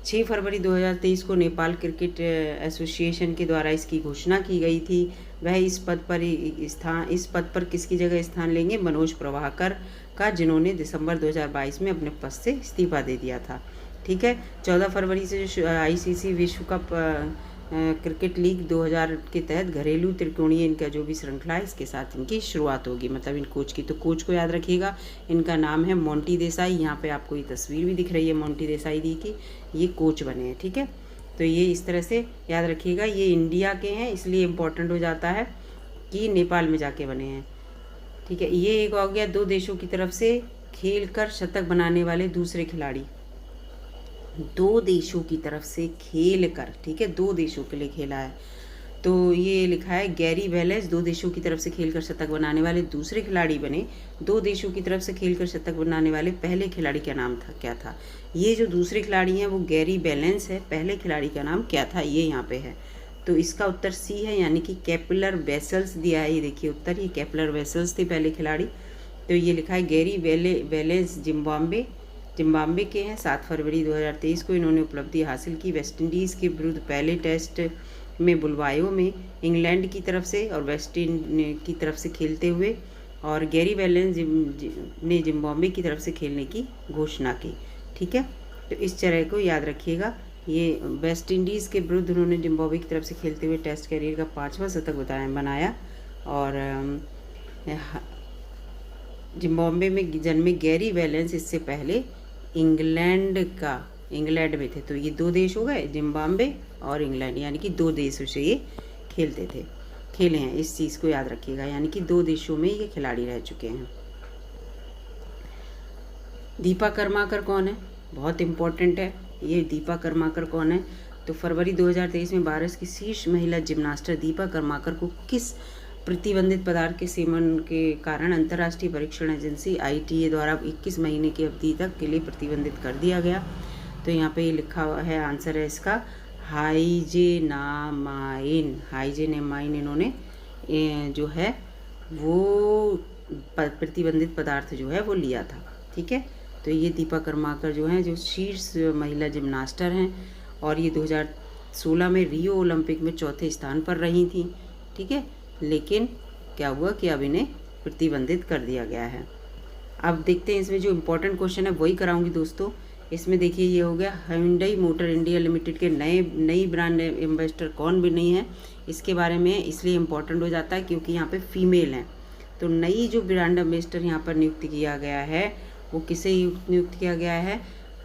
6 फरवरी 2023 को नेपाल क्रिकेट एसोसिएशन के द्वारा इसकी घोषणा की गई थी। वह इस पद पर किसकी जगह स्थान लेंगे, मनोज प्रभाकर का, जिन्होंने दिसंबर 2022 में अपने पद से इस्तीफा दे दिया था, ठीक है। 14 फरवरी से जो आईसीसी विश्व कप क्रिकेट लीग 2000 के तहत घरेलू त्रिकोणीय इनका जो भी श्रृंखला है इसके साथ इनकी शुरुआत होगी, मतलब इन कोच की। तो कोच को याद रखिएगा, इनका नाम है मोंटी देसाई। यहाँ पे आपको ये तस्वीर भी दिख रही है मोंटी देसाई दी की, ये कोच बने हैं, ठीक है। तो ये इस तरह से याद रखिएगा, ये इंडिया के हैं इसलिए इम्पोर्टेंट हो जाता है कि नेपाल में जाके बने हैं, ठीक है। ये एक हो गया 2 देशों की तरफ से खेल कर शतक बनाने वाले दूसरे खिलाड़ी, 2 देशों की तरफ से खेल कर, ठीक है, 2 देशों के लिए खेला है। तो ये लिखा है गैरी वेलेस 2 देशों की तरफ से खेलकर शतक बनाने वाले दूसरे खिलाड़ी बने। 2 देशों की तरफ से खेलकर शतक बनाने वाले पहले खिलाड़ी का नाम था क्या था। ये जो दूसरे खिलाड़ी हैं वो गैरी बैलेंस है, पहले खिलाड़ी का नाम क्या था ये यहाँ पे है। तो इसका उत्तर सी है, यानी कि कैपलर वेसल्स दिया है। ये देखिए उत्तर, ये कैपलर वेसल्स थे पहले खिलाड़ी। तो ये लिखा है गैरी वेलेस जिम्बाब्वे के हैं। 7 फरवरी 2023 को इन्होंने उपलब्धि हासिल की वेस्टइंडीज़ के विरुद्ध पहले टेस्ट में बुलवायो में इंग्लैंड की तरफ से और वेस्ट इंडीज की तरफ से खेलते हुए, और गैरी बैलेंस ने जिम्बाब्वे की तरफ से खेलने की घोषणा की, ठीक है। तो इस तरह को याद रखिएगा, ये वेस्ट इंडीज़ के विरुद्ध उन्होंने जिम्बाब्वे की तरफ से खेलते हुए टेस्ट कैरियर का 5वां शतक बनाया। और जिम्बाब्वे में जन्मे गैरी बैलेंस इससे पहले इंग्लैंड में थे। तो ये 2 देश हो गए, जिम्बाब्वे और इंग्लैंड, यानी कि 2 देशों से ये खेले हैं। इस चीज़ को याद रखिएगा, यानी कि 2 देशों में ये खिलाड़ी रह चुके हैं। दीपा कर्माकर कौन है, बहुत इम्पोर्टेंट है ये। दीपा कर्माकर कौन है, तो फरवरी 2023 में भारत की शीर्ष महिला जिम्नास्टर दीपा कर्माकर को किस प्रतिबंधित पदार्थ के सेवन के कारण अंतर्राष्ट्रीय परीक्षण एजेंसी ITA द्वारा 21 महीने की अवधि तक के लिए प्रतिबंधित कर दिया गया। तो यहाँ पे ये लिखा हुआ है, आंसर है इसका हाइजेनामाइन इन्होंने जो है वो प्रतिबंधित पदार्थ जो है वो लिया था। ठीक है, तो ये दीपा कर्माकर जो हैं, जो शीर्ष महिला जिम्नास्टर हैं और ये 2016 में रियो ओलंपिक में चौथे स्थान पर रही थी। ठीक है, लेकिन क्या हुआ कि अब इन्हें प्रतिबंधित कर दिया गया है। अब देखते हैं इसमें जो इम्पोर्टेंट क्वेश्चन है वही कराऊंगी दोस्तों। इसमें देखिए ये हो गया, Hyundai मोटर इंडिया लिमिटेड के नई ब्रांड एम्बेसडर कौन भी नहीं है, इसके बारे में इसलिए इम्पोर्टेंट हो जाता है क्योंकि यहाँ पे फीमेल हैं। तो नई जो ब्रांड एम्बेसडर यहाँ पर नियुक्त किया गया है वो किसे नियुक्त किया गया है,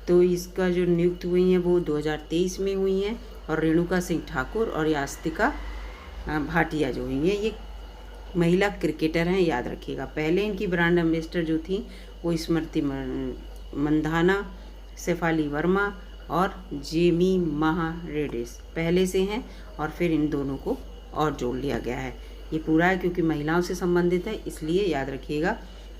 तो इसका जो नियुक्त हुई हैं वो 2023 में हुई हैं और रेणुका सिंह ठाकुर और यास्तिका भाटिया जो हुई हैं, ये महिला क्रिकेटर हैं, याद रखिएगा। पहले इनकी ब्रांड एम्बेसडर जो थी वो स्मृति मंधाना, शेफाली वर्मा और जेमी महारेडिस पहले से हैं और फिर इन दोनों को और जोड़ लिया गया है। ये पूरा है क्योंकि महिलाओं से संबंधित है, इसलिए याद रखिएगा।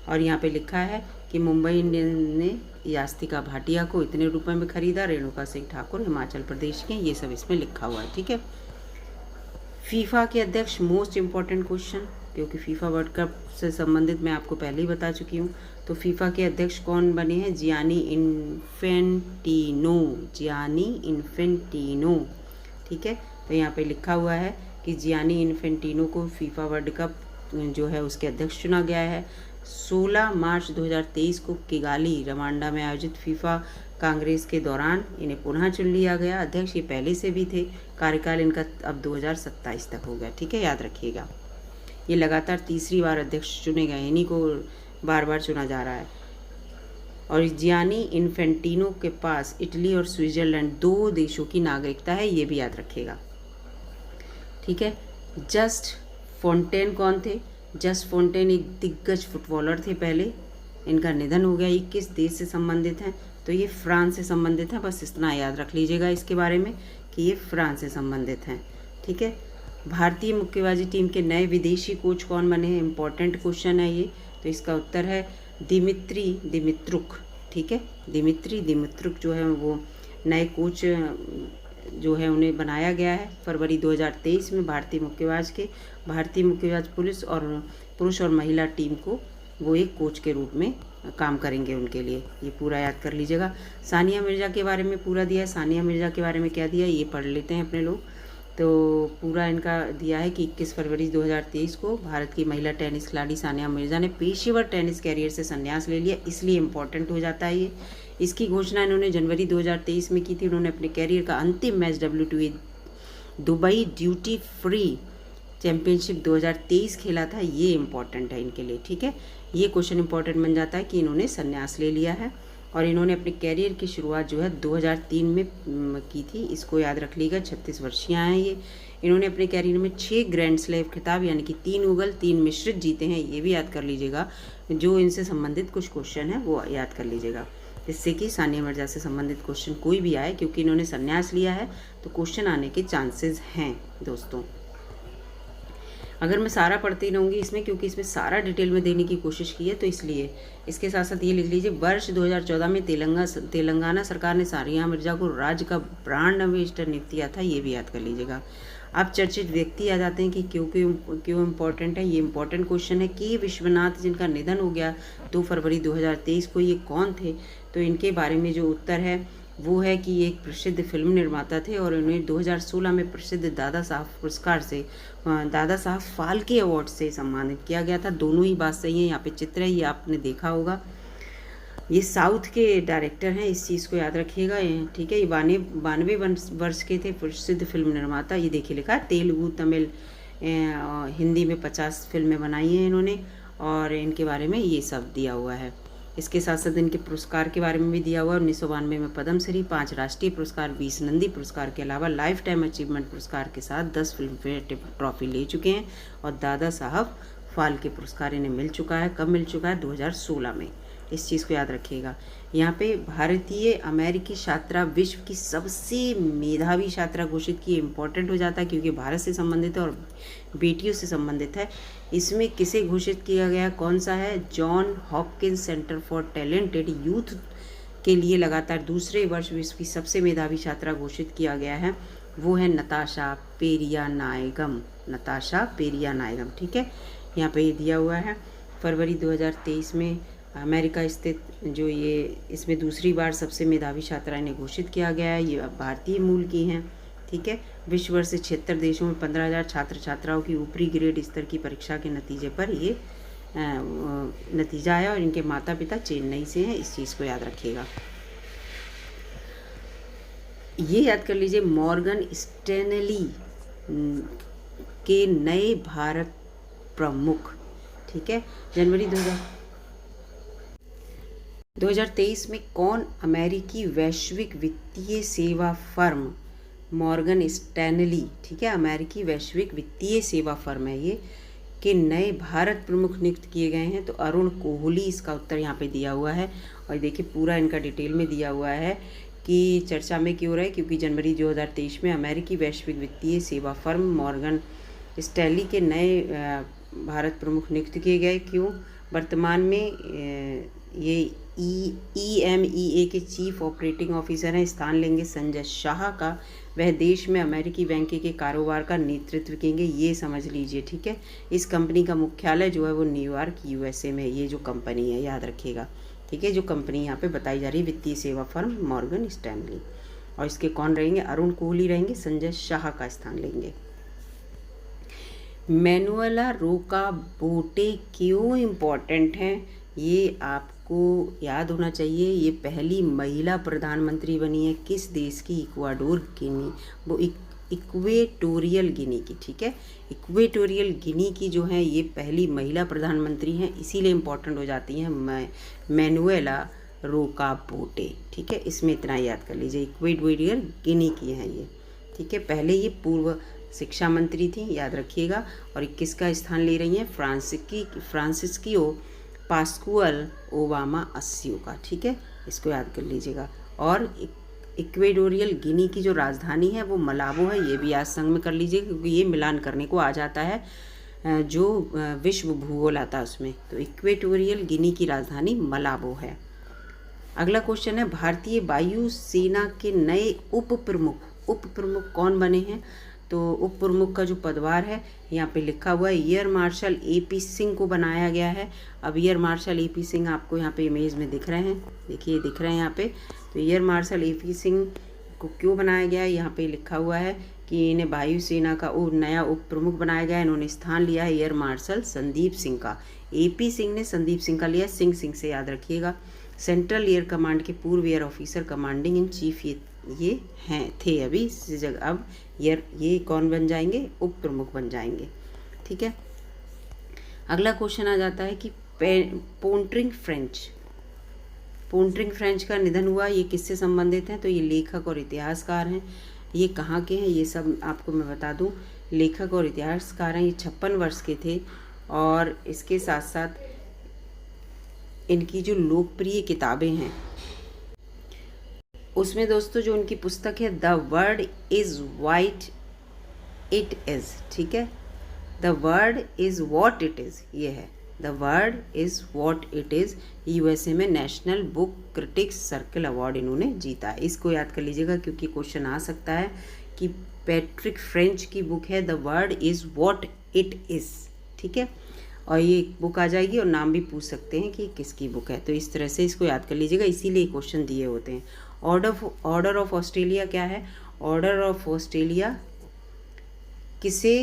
और यहाँ पे लिखा है कि मुंबई इंडियंस ने यास्तिका भाटिया को इतने रुपए में खरीदा, रेणुका सिंह ठाकुर हिमाचल प्रदेश के, ये सब इसमें लिखा हुआ है। ठीक है, फीफा के अध्यक्ष, मोस्ट इम्पॉर्टेंट क्वेश्चन, क्योंकि फीफा वर्ल्ड कप से संबंधित मैं आपको पहले ही बता चुकी हूँ। तो फीफा के अध्यक्ष कौन बने हैं? Gianni Infantino. ठीक है, तो यहाँ पे लिखा हुआ है कि जियानी इन्फेंटिनो को फीफा वर्ल्ड कप जो है उसके अध्यक्ष चुना गया है। 16 मार्च 2023 को किगाली रवांडा में आयोजित फीफा कांग्रेस के दौरान इन्हें पुनः चुन लिया गया अध्यक्ष। ये पहले से भी थे, कार्यकाल इनका अब 2027 तक हो गया। ठीक है, याद रखिएगा। ये लगातार तीसरी बार अध्यक्ष चुने गए, इन्हीं को बार बार चुना जा रहा है। और जियानी इन्फेंटिनो के पास इटली और स्विट्जरलैंड 2 देशों की नागरिकता है, ये भी याद रखिएगा। ठीक है, जस्ट फोंटेन कौन थे? जस्ट फोंटेन एक दिग्गज फुटबॉलर थे पहले, इनका निधन हो गया। ये किस देश से संबंधित हैं? तो ये फ्रांस से संबंधित हैं। बस इतना याद रख लीजिएगा इसके बारे में कि ये फ्रांस से संबंधित हैं। ठीक है, भारतीय मुक्केबाजी टीम के नए विदेशी कोच कौन बने हैं? इंपॉर्टेंट क्वेश्चन है ये। तो इसका उत्तर है दिमित्री दिमित्रुक। ठीक है, दिमित्री दिमित्रुक जो है वो नए कोच जो है उन्हें बनाया गया है फरवरी 2023 में। भारतीय मुक्केबाज पुरुष और महिला टीम को वो एक कोच के रूप में काम करेंगे उनके लिए, ये पूरा याद कर लीजिएगा। सानिया मिर्ज़ा के बारे में पूरा दिया है। सानिया मिर्ज़ा के बारे में क्या दिया है ये पढ़ लेते हैं अपने लोग। तो पूरा इनका दिया है कि 21 फरवरी 2023 को भारत की महिला टेनिस खिलाड़ी सानिया मिर्ज़ा ने पेशेवर टेनिस कैरियर से संन्यास ले लिया, इसलिए इम्पोर्टेंट हो जाता है ये। इसकी घोषणा इन्होंने जनवरी 2023 में की थी। उन्होंने अपने कैरियर का अंतिम match WTA Dubai duty free championship 2023 खेला था, ये इम्पॉर्टेंट है इनके लिए। ठीक है, ये क्वेश्चन इंपॉर्टेंट बन जाता है कि इन्होंने संन्यास ले लिया है और इन्होंने अपने कैरियर की शुरुआत जो है 2003 में की थी, इसको याद रख लीजिएगा। 36 वर्षीय हैं ये। इन्होंने अपने कैरियर में 6 ग्रैंड स्लैम खिताब यानी कि 3 उगल 3 मिश्रित जीते हैं, ये भी याद कर लीजिएगा। जो इनसे संबंधित कुछ क्वेश्चन है वो याद कर लीजिएगा, जिससे कि सानिया मिर्ज़ा से संबंधित क्वेश्चन कोई भी आए, क्योंकि इन्होंने संन्यास लिया है तो क्वेश्चन आने के चांसेस हैं दोस्तों। अगर मैं सारा पढ़ती रहूँगी इसमें, क्योंकि इसमें सारा डिटेल में देने की कोशिश की है, तो इसलिए इसके साथ साथ ये लिख लीजिए। वर्ष 2014 में तेलंगाना सरकार ने सानिया मिर्ज़ा को राज्य का ब्रांड एम्बेसडर नियुक्त किया था, ये भी याद कर लीजिएगा। अब चर्चित व्यक्ति आ जाते हैं कि क्यों इम्पोर्टेंट है। ये इम्पोर्टेंट क्वेश्चन है। के विश्वनाथ जिनका निधन हो गया 2 फरवरी 2023 को, ये कौन थे? तो इनके बारे में जो उत्तर है वो है कि ये एक प्रसिद्ध फिल्म निर्माता थे और उन्हें 2016 में प्रसिद्ध दादा साहब पुरस्कार से, दादा साहब फाल्के अवार्ड से सम्मानित किया गया था। दोनों ही बात सही है। यहाँ पे चित्र है, ये आपने देखा होगा। ये साउथ के डायरेक्टर हैं, इस चीज़ को याद रखिएगा। ठीक है, ये 92 वर्ष के थे, प्रसिद्ध फिल्म निर्माता। ये देखिए लिखा है तेलुगु, तमिल, हिंदी में 50 फिल्में बनाई हैं इन्होंने और इनके बारे में ये सब दिया हुआ है। इसके साथ साथ इनके पुरस्कार के बारे में भी दिया हुआ है। 1992 में पद्मश्री, 5 राष्ट्रीय पुरस्कार, 20 नंदी पुरस्कार के अलावा लाइफ टाइम अचीवमेंट पुरस्कार के साथ 10 फिल्म फेयर ट्रॉफी ले चुके हैं और दादा साहब फाल्के पुरस्कार इन्हें मिल चुका है। कब मिल चुका है? 2016 में। इस चीज़ को याद रखिएगा। यहाँ पे भारतीय अमेरिकी छात्रा विश्व की सबसे मेधावी छात्रा घोषित की, इम्पोर्टेंट हो जाता है क्योंकि भारत से संबंधित है और बेटियों से संबंधित है। इसमें किसे घोषित किया गया, कौन सा है, John Hopkins centre for talented youth के लिए लगातार दूसरे वर्ष विश्व की सबसे मेधावी छात्रा घोषित किया गया है। वो है नताशा पेरियानायगम, नताशा पेरियानायगम। ठीक है, यहाँ पे ये दिया हुआ है। फरवरी 2023 में अमेरिका स्थित जो ये इसमें दूसरी बार सबसे मेधावी छात्रा इन्हें घोषित किया गया है। ये भारतीय मूल की हैं। ठीक है, विश्व भर से 76 देशों में 15,000 छात्र छात्राओं की ऊपरी ग्रेड स्तर की परीक्षा के नतीजे पर ये नतीजा आया और इनके माता पिता चेन्नई से हैं। इस चीज़ को याद रखिएगा। ये याद कर लीजिए, मॉर्गन स्टैनली के नए भारत प्रमुख। ठीक है, जनवरी 2023 में कौन अमेरिकी वैश्विक वित्तीय सेवा फर्म मॉर्गन स्टैनली, ठीक है, अमेरिकी वैश्विक वित्तीय सेवा फर्म है ये, के नए भारत प्रमुख नियुक्त किए गए हैं? तो अरुण कोहली इसका उत्तर यहाँ पे दिया हुआ है। और देखिए पूरा इनका डिटेल में दिया हुआ है कि चर्चा में क्यों रहे, क्योंकि जनवरी 2023 में अमेरिकी वैश्विक वित्तीय सेवा फर्म मॉर्गन स्टैनली के नए भारत प्रमुख नियुक्त किए गए। क्यों? वर्तमान में ये EMEA के चीफ ऑपरेटिंग ऑफिसर हैं, स्थान लेंगे संजय शाह का। वह देश में अमेरिकी बैंक के कारोबार का नेतृत्व करेंगे, ये समझ लीजिए। ठीक है, इस कंपनी का मुख्यालय जो है वो न्यूयॉर्क USA में है। ये जो कंपनी है याद रखिएगा। ठीक है, जो कंपनी यहाँ पे बताई जा रही है वित्तीय सेवा फर्म मॉर्गन स्टैनली, और इसके कौन रहेंगे? अरुण कोहली रहेंगे, संजय शाह का स्थान लेंगे। मैनुएला रोका बोटे क्यों इम्पॉर्टेंट हैं, ये आपको याद होना चाहिए। ये पहली महिला प्रधानमंत्री बनी है किस देश की? इक्वाडोर गिनी, वो इक्वेटोरियल गिनी की। ठीक है, इक्वेटोरियल गिनी की जो है ये पहली महिला प्रधानमंत्री हैं, इसीलिए इम्पोर्टेंट हो जाती हैं मैनुएला रोका बोटे। ठीक है, इसमें इतना याद कर लीजिए, इक्वेटोरियल गिनी की हैं ये। ठीक है, पहले ये पूर्व शिक्षा मंत्री थी, याद रखिएगा। और 21 का स्थान ले रही हैं फ्रांसिस्को पास्कुअल ओबामा 80 का। ठीक है, इसको याद कर लीजिएगा। और इक्वेडोरियल गिनी की जो राजधानी है वो मलाबो है, ये भी याद संग में कर लीजिए क्योंकि ये मिलान करने को आ जाता है जो विश्व भूगोल आता है उसमें। तो इक्वेटोरियल गिनी की राजधानी मलाबो है। अगला क्वेश्चन है, भारतीय वायु सेना के नए उप प्रमुख कौन बने हैं? तो उप प्रमुख का जो पदभार है यहाँ पे लिखा हुआ है एयर मार्शल AP सिंह को बनाया गया है। अब एयर मार्शल AP सिंह आपको यहाँ पे इमेज में दिख रहे हैं, देखिए दिख रहे हैं यहाँ पे। तो एयर मार्शल AP सिंह को क्यों बनाया गया है, यहाँ पे लिखा हुआ है कि इन्हें वायुसेना का नया उप प्रमुख बनाया गया है। इन्होंने स्थान लिया है एयर मार्शल संदीप सिंह का। AP सिंह ने संदीप सिंह का लिया, सिंह से याद रखिएगा। सेंट्रल एयर कमांड के पूर्व air officer commanding in chief ये हैं थे अभी इस जगह, अब ये कौन बन जाएंगे? उप प्रमुख बन जाएंगे। ठीक है, अगला क्वेश्चन आ जाता है कि पोंट्रिंग फ्रेंच का निधन हुआ, ये किससे संबंधित हैं? तो ये लेखक और इतिहासकार हैं। ये कहाँ के हैं ये सब आपको मैं बता दूं। लेखक और इतिहासकार हैं, ये 56 वर्ष के थे। और इसके साथ साथ इनकी जो लोकप्रिय किताबें हैं उसमें दोस्तों जो उनकी पुस्तक है the world is white it is. ठीक है, the world is what it is, ये है the world is what it is. USA में national book critics circle award इन्होंने जीता है। इसको याद कर लीजिएगा क्योंकि क्वेश्चन आ सकता है कि पैट्रिक फ्रेंच की बुक है the world is what it is. ठीक है, और ये बुक आ जाएगी और नाम भी पूछ सकते हैं कि किसकी बुक है। तो इस तरह से इसको याद कर लीजिएगा, इसीलिए क्वेश्चन दिए होते हैं। ऑर्डर ऑफ ऑस्ट्रेलिया क्या है? ऑर्डर ऑफ ऑस्ट्रेलिया किसे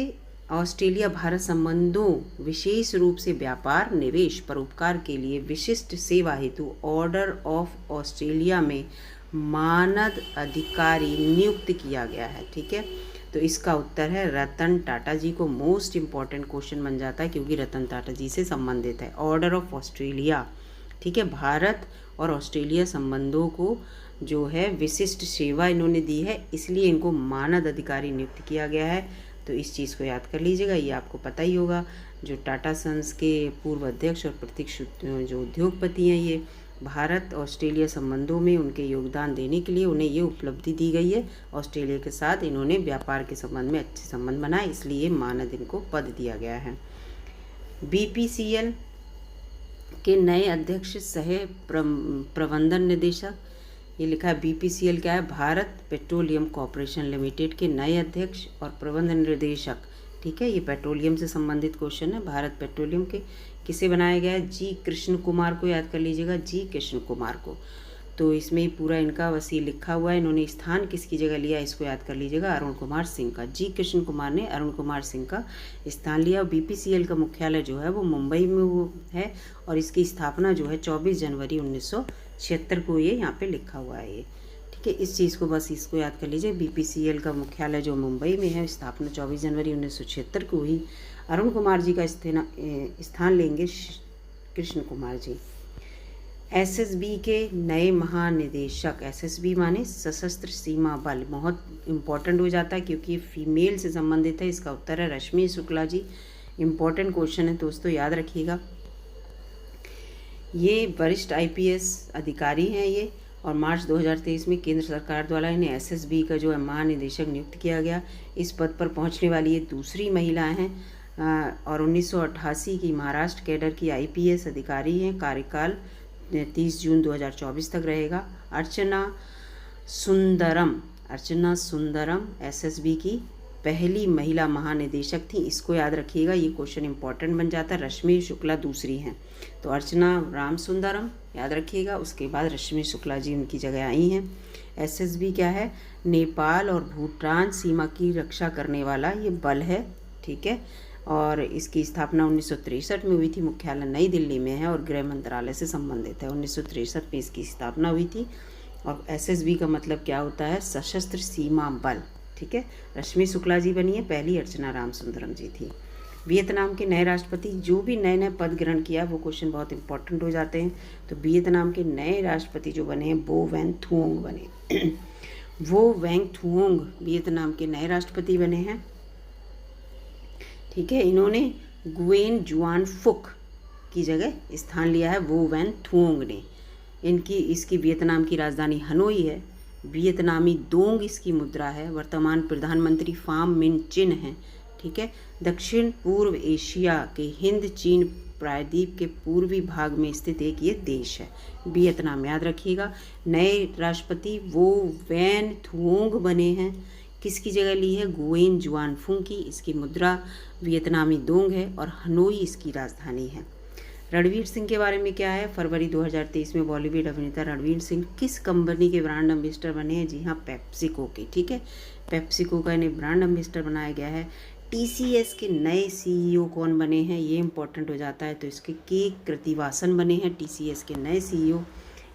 ऑस्ट्रेलिया भारत संबंधों विशेष रूप से व्यापार, निवेश, परोपकार के लिए विशिष्ट सेवा हेतु ऑर्डर ऑफ ऑस्ट्रेलिया में मानद अधिकारी नियुक्त किया गया है। ठीक है, तो इसका उत्तर है रतन टाटा जी को। मोस्ट इम्पॉर्टेंट क्वेश्चन बन जाता है क्योंकि रतन टाटा जी से संबंधित है। ऑर्डर ऑफ ऑस्ट्रेलिया, ठीक है, भारत और ऑस्ट्रेलिया संबंधों को जो है विशिष्ट सेवा इन्होंने दी है, इसलिए इनको मानद अधिकारी नियुक्त किया गया है। तो इस चीज़ को याद कर लीजिएगा, ये आपको पता ही होगा। जो टाटा सन्स के पूर्व अध्यक्ष और प्रत्यक्ष जो उद्योगपति हैं ये भारत ऑस्ट्रेलिया संबंधों में उनके योगदान देने के लिए उन्हें ये उपलब्धि दी गई है। ऑस्ट्रेलिया के साथ इन्होंने व्यापार के संबंध में अच्छे संबंध बनाए, इसलिए मानद इनको पद दिया गया है। BPCL के नए अध्यक्ष सह प्रबंधन निदेशक, ये लिखा है BPCL क्या है, भारत पेट्रोलियम कॉरपोरेशन लिमिटेड के नए अध्यक्ष और प्रबंध निर्देशक। ठीक है, ये पेट्रोलियम से संबंधित क्वेश्चन है। भारत पेट्रोलियम के किसे बनाया गया है, जी कृष्ण कुमार को याद कर लीजिएगा, जी कृष्ण कुमार को। तो इसमें पूरा इनका बस ये लिखा हुआ है, इन्होंने स्थान किसकी जगह लिया इसको याद कर लीजिएगा, अरुण कुमार सिंह का। जी कृष्ण कुमार ने अरुण कुमार सिंह का स्थान लिया। और BPCL का मुख्यालय जो है वो मुंबई में वो है, और इसकी स्थापना जो है 24 जनवरी 1976 को ये यहाँ पे लिखा हुआ है ये। ठीक है, इस चीज़ को बस इसको याद कर लीजिए। BPCL का मुख्यालय जो मुंबई में है, स्थापना 24 जनवरी 1976 को हुई। अरुण कुमार जी का स्थान लेंगे कृष्ण कुमार जी। SSB के नए महानिदेशक, SSB माने सशस्त्र सीमा बल, बहुत इम्पोर्टेंट हो जाता है क्योंकि ये फीमेल से संबंधित है। इसका उत्तर है रश्मि शुक्ला जी। इम्पोर्टेंट क्वेश्चन है दोस्तों, याद रखिएगा। ये वरिष्ठ IPS अधिकारी हैं ये, और मार्च 2023 में केंद्र सरकार द्वारा इन्हें SSB का जो है महानिदेशक नियुक्त किया गया। इस पद पर पहुंचने वाली ये दूसरी महिला हैं, और 1988 की महाराष्ट्र कैडर की IPS अधिकारी हैं। कार्यकाल 30 जून 2024 तक रहेगा। अर्चना सुंदरम SSB की पहली महिला महानिदेशक थी, इसको याद रखिएगा, ये क्वेश्चन इंपॉर्टेंट बन जाता है। रश्मि शुक्ला दूसरी हैं, तो अर्चना राम सुंदरम याद रखिएगा, उसके बाद रश्मि शुक्ला जी उनकी जगह आई हैं। SSB क्या है, नेपाल और भूटान सीमा की रक्षा करने वाला ये बल है। ठीक है, और इसकी स्थापना 1963 में हुई थी। मुख्यालय नई दिल्ली में है और गृह मंत्रालय से संबंधित है। 1963 में इसकी स्थापना हुई थी। और SSB का मतलब क्या होता है, सशस्त्र सीमा बल। ठीक है, रश्मि शुक्ला जी बनी है पहली, अर्चना राम सुंदरम जी थी। वियतनाम के नए राष्ट्रपति, जो भी नए नए पद ग्रहण किया वो क्वेश्चन बहुत इंपॉर्टेंट हो जाते हैं। तो वियतनाम के नए राष्ट्रपति जो बने हैं वो वैन थुओंग बने। वो वैंग थुओंग वियतनाम के नए राष्ट्रपति बने हैं। ठीक है, इन्होंने गुएन जुआन फुक की जगह स्थान लिया है वो वैन थुओंग ने। इसकी वियतनाम की राजधानी हनोई है। वियतनामी दोंग इसकी मुद्रा है। वर्तमान प्रधानमंत्री फाम मिन चिन हैं। ठीक है, दक्षिण पूर्व एशिया के हिंद चीन प्रायद्वीप के पूर्वी भाग में स्थित एक ये देश है वियतनाम, याद रखिएगा। नए राष्ट्रपति वो वैन थुओंग बने हैं। किसकी जगह ली है, गुएन जुआन फुंग की। इसकी मुद्रा वियतनामी दोंग है और हनोई इसकी राजधानी है। रणवीर सिंह के बारे में क्या है, फरवरी 2023 में बॉलीवुड अभिनेता रणवीर सिंह किस कंपनी के ब्रांड एम्बेसडर बने हैं, जी हाँ पेप्सिको के। ठीक है, पेप्सिको का इन्हें ब्रांड एम्बेसडर बनाया गया है। TCS के नए CEO कौन बने हैं, ये इंपॉर्टेंट हो जाता है। तो इसके के कृतिवासन बने हैं TCS के नए CEO।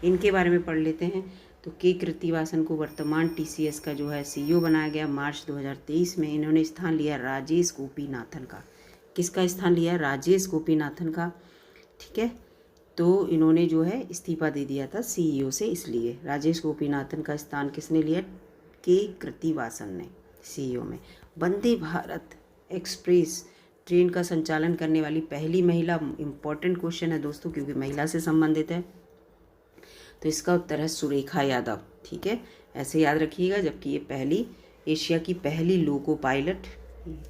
इनके बारे में पढ़ लेते हैं। तो के कृतिवासन को वर्तमान TCS का जो है CEO बनाया गया मार्च 2023 में। इन्होंने स्थान लिया राजेश गोपीनाथन का। किसका स्थान लिया, राजेश गोपीनाथन का। ठीक है, तो इन्होंने जो है इस्तीफा दे दिया था CEO से, इसलिए राजेश गोपीनाथन का स्थान किसने लिया, के कृतिवासन ने CEO में। वंदे भारत एक्सप्रेस ट्रेन का संचालन करने वाली पहली महिला, इंपॉर्टेंट क्वेश्चन है दोस्तों क्योंकि महिला से संबंधित है। तो इसका उत्तर है सुरेखा यादव। ठीक है, ऐसे याद रखिएगा। जबकि ये पहली एशिया की पहली लोको पायलट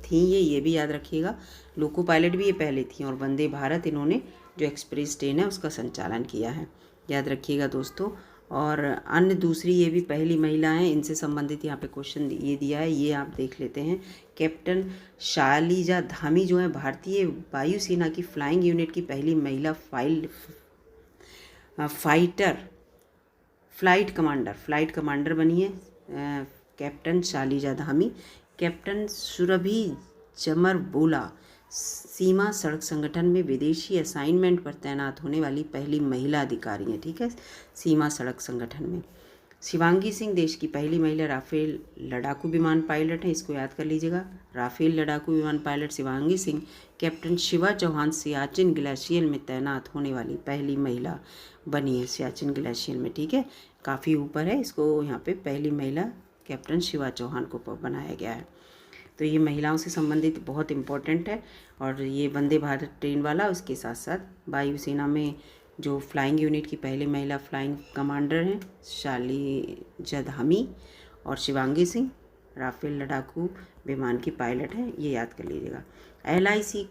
थी ये भी याद रखिएगा। लोको पायलट भी ये पहले थी, और वंदे भारत इन्होंने जो एक्सप्रेस ट्रेन है उसका संचालन किया है, याद रखिएगा दोस्तों। और अन्य दूसरी ये भी पहली महिला हैं, इनसे संबंधित यहाँ पे क्वेश्चन ये दिया है, ये आप देख लेते हैं। कैप्टन शालिजा धामी जो है भारतीय वायुसेना की फ्लाइंग यूनिट की पहली महिला फ्लाइट कमांडर बनी है कैप्टन शालिजा धामी। कैप्टन सुरभि जमरबोला सीमा सड़क संगठन में विदेशी असाइनमेंट पर तैनात होने वाली पहली महिला अधिकारी हैं। ठीक है, सीमा सड़क संगठन में। शिवांगी सिंह देश की पहली महिला राफेल लड़ाकू विमान पायलट है, इसको याद कर लीजिएगा। राफेल लड़ाकू विमान pilot Shivangi Singh. Captain Shiva Chauhan Siachen glacier में तैनात होने वाली पहली महिला बनी है, सियाचिन ग्लेशियर में। ठीक है, काफ़ी ऊपर है, इसको यहाँ पे पहली महिला कैप्टन शिवा चौहान को बनाया गया है। तो ये महिलाओं से संबंधित बहुत इम्पोर्टेंट है। और ये वंदे भारत ट्रेन वाला, उसके साथ साथ वायुसेना में जो फ्लाइंग यूनिट की पहली महिला फ्लाइंग कमांडर हैं शाली जधामी, और शिवांगी सिंह राफेल लड़ाकू विमान की पायलट है, ये याद कर लीजिएगा। LIC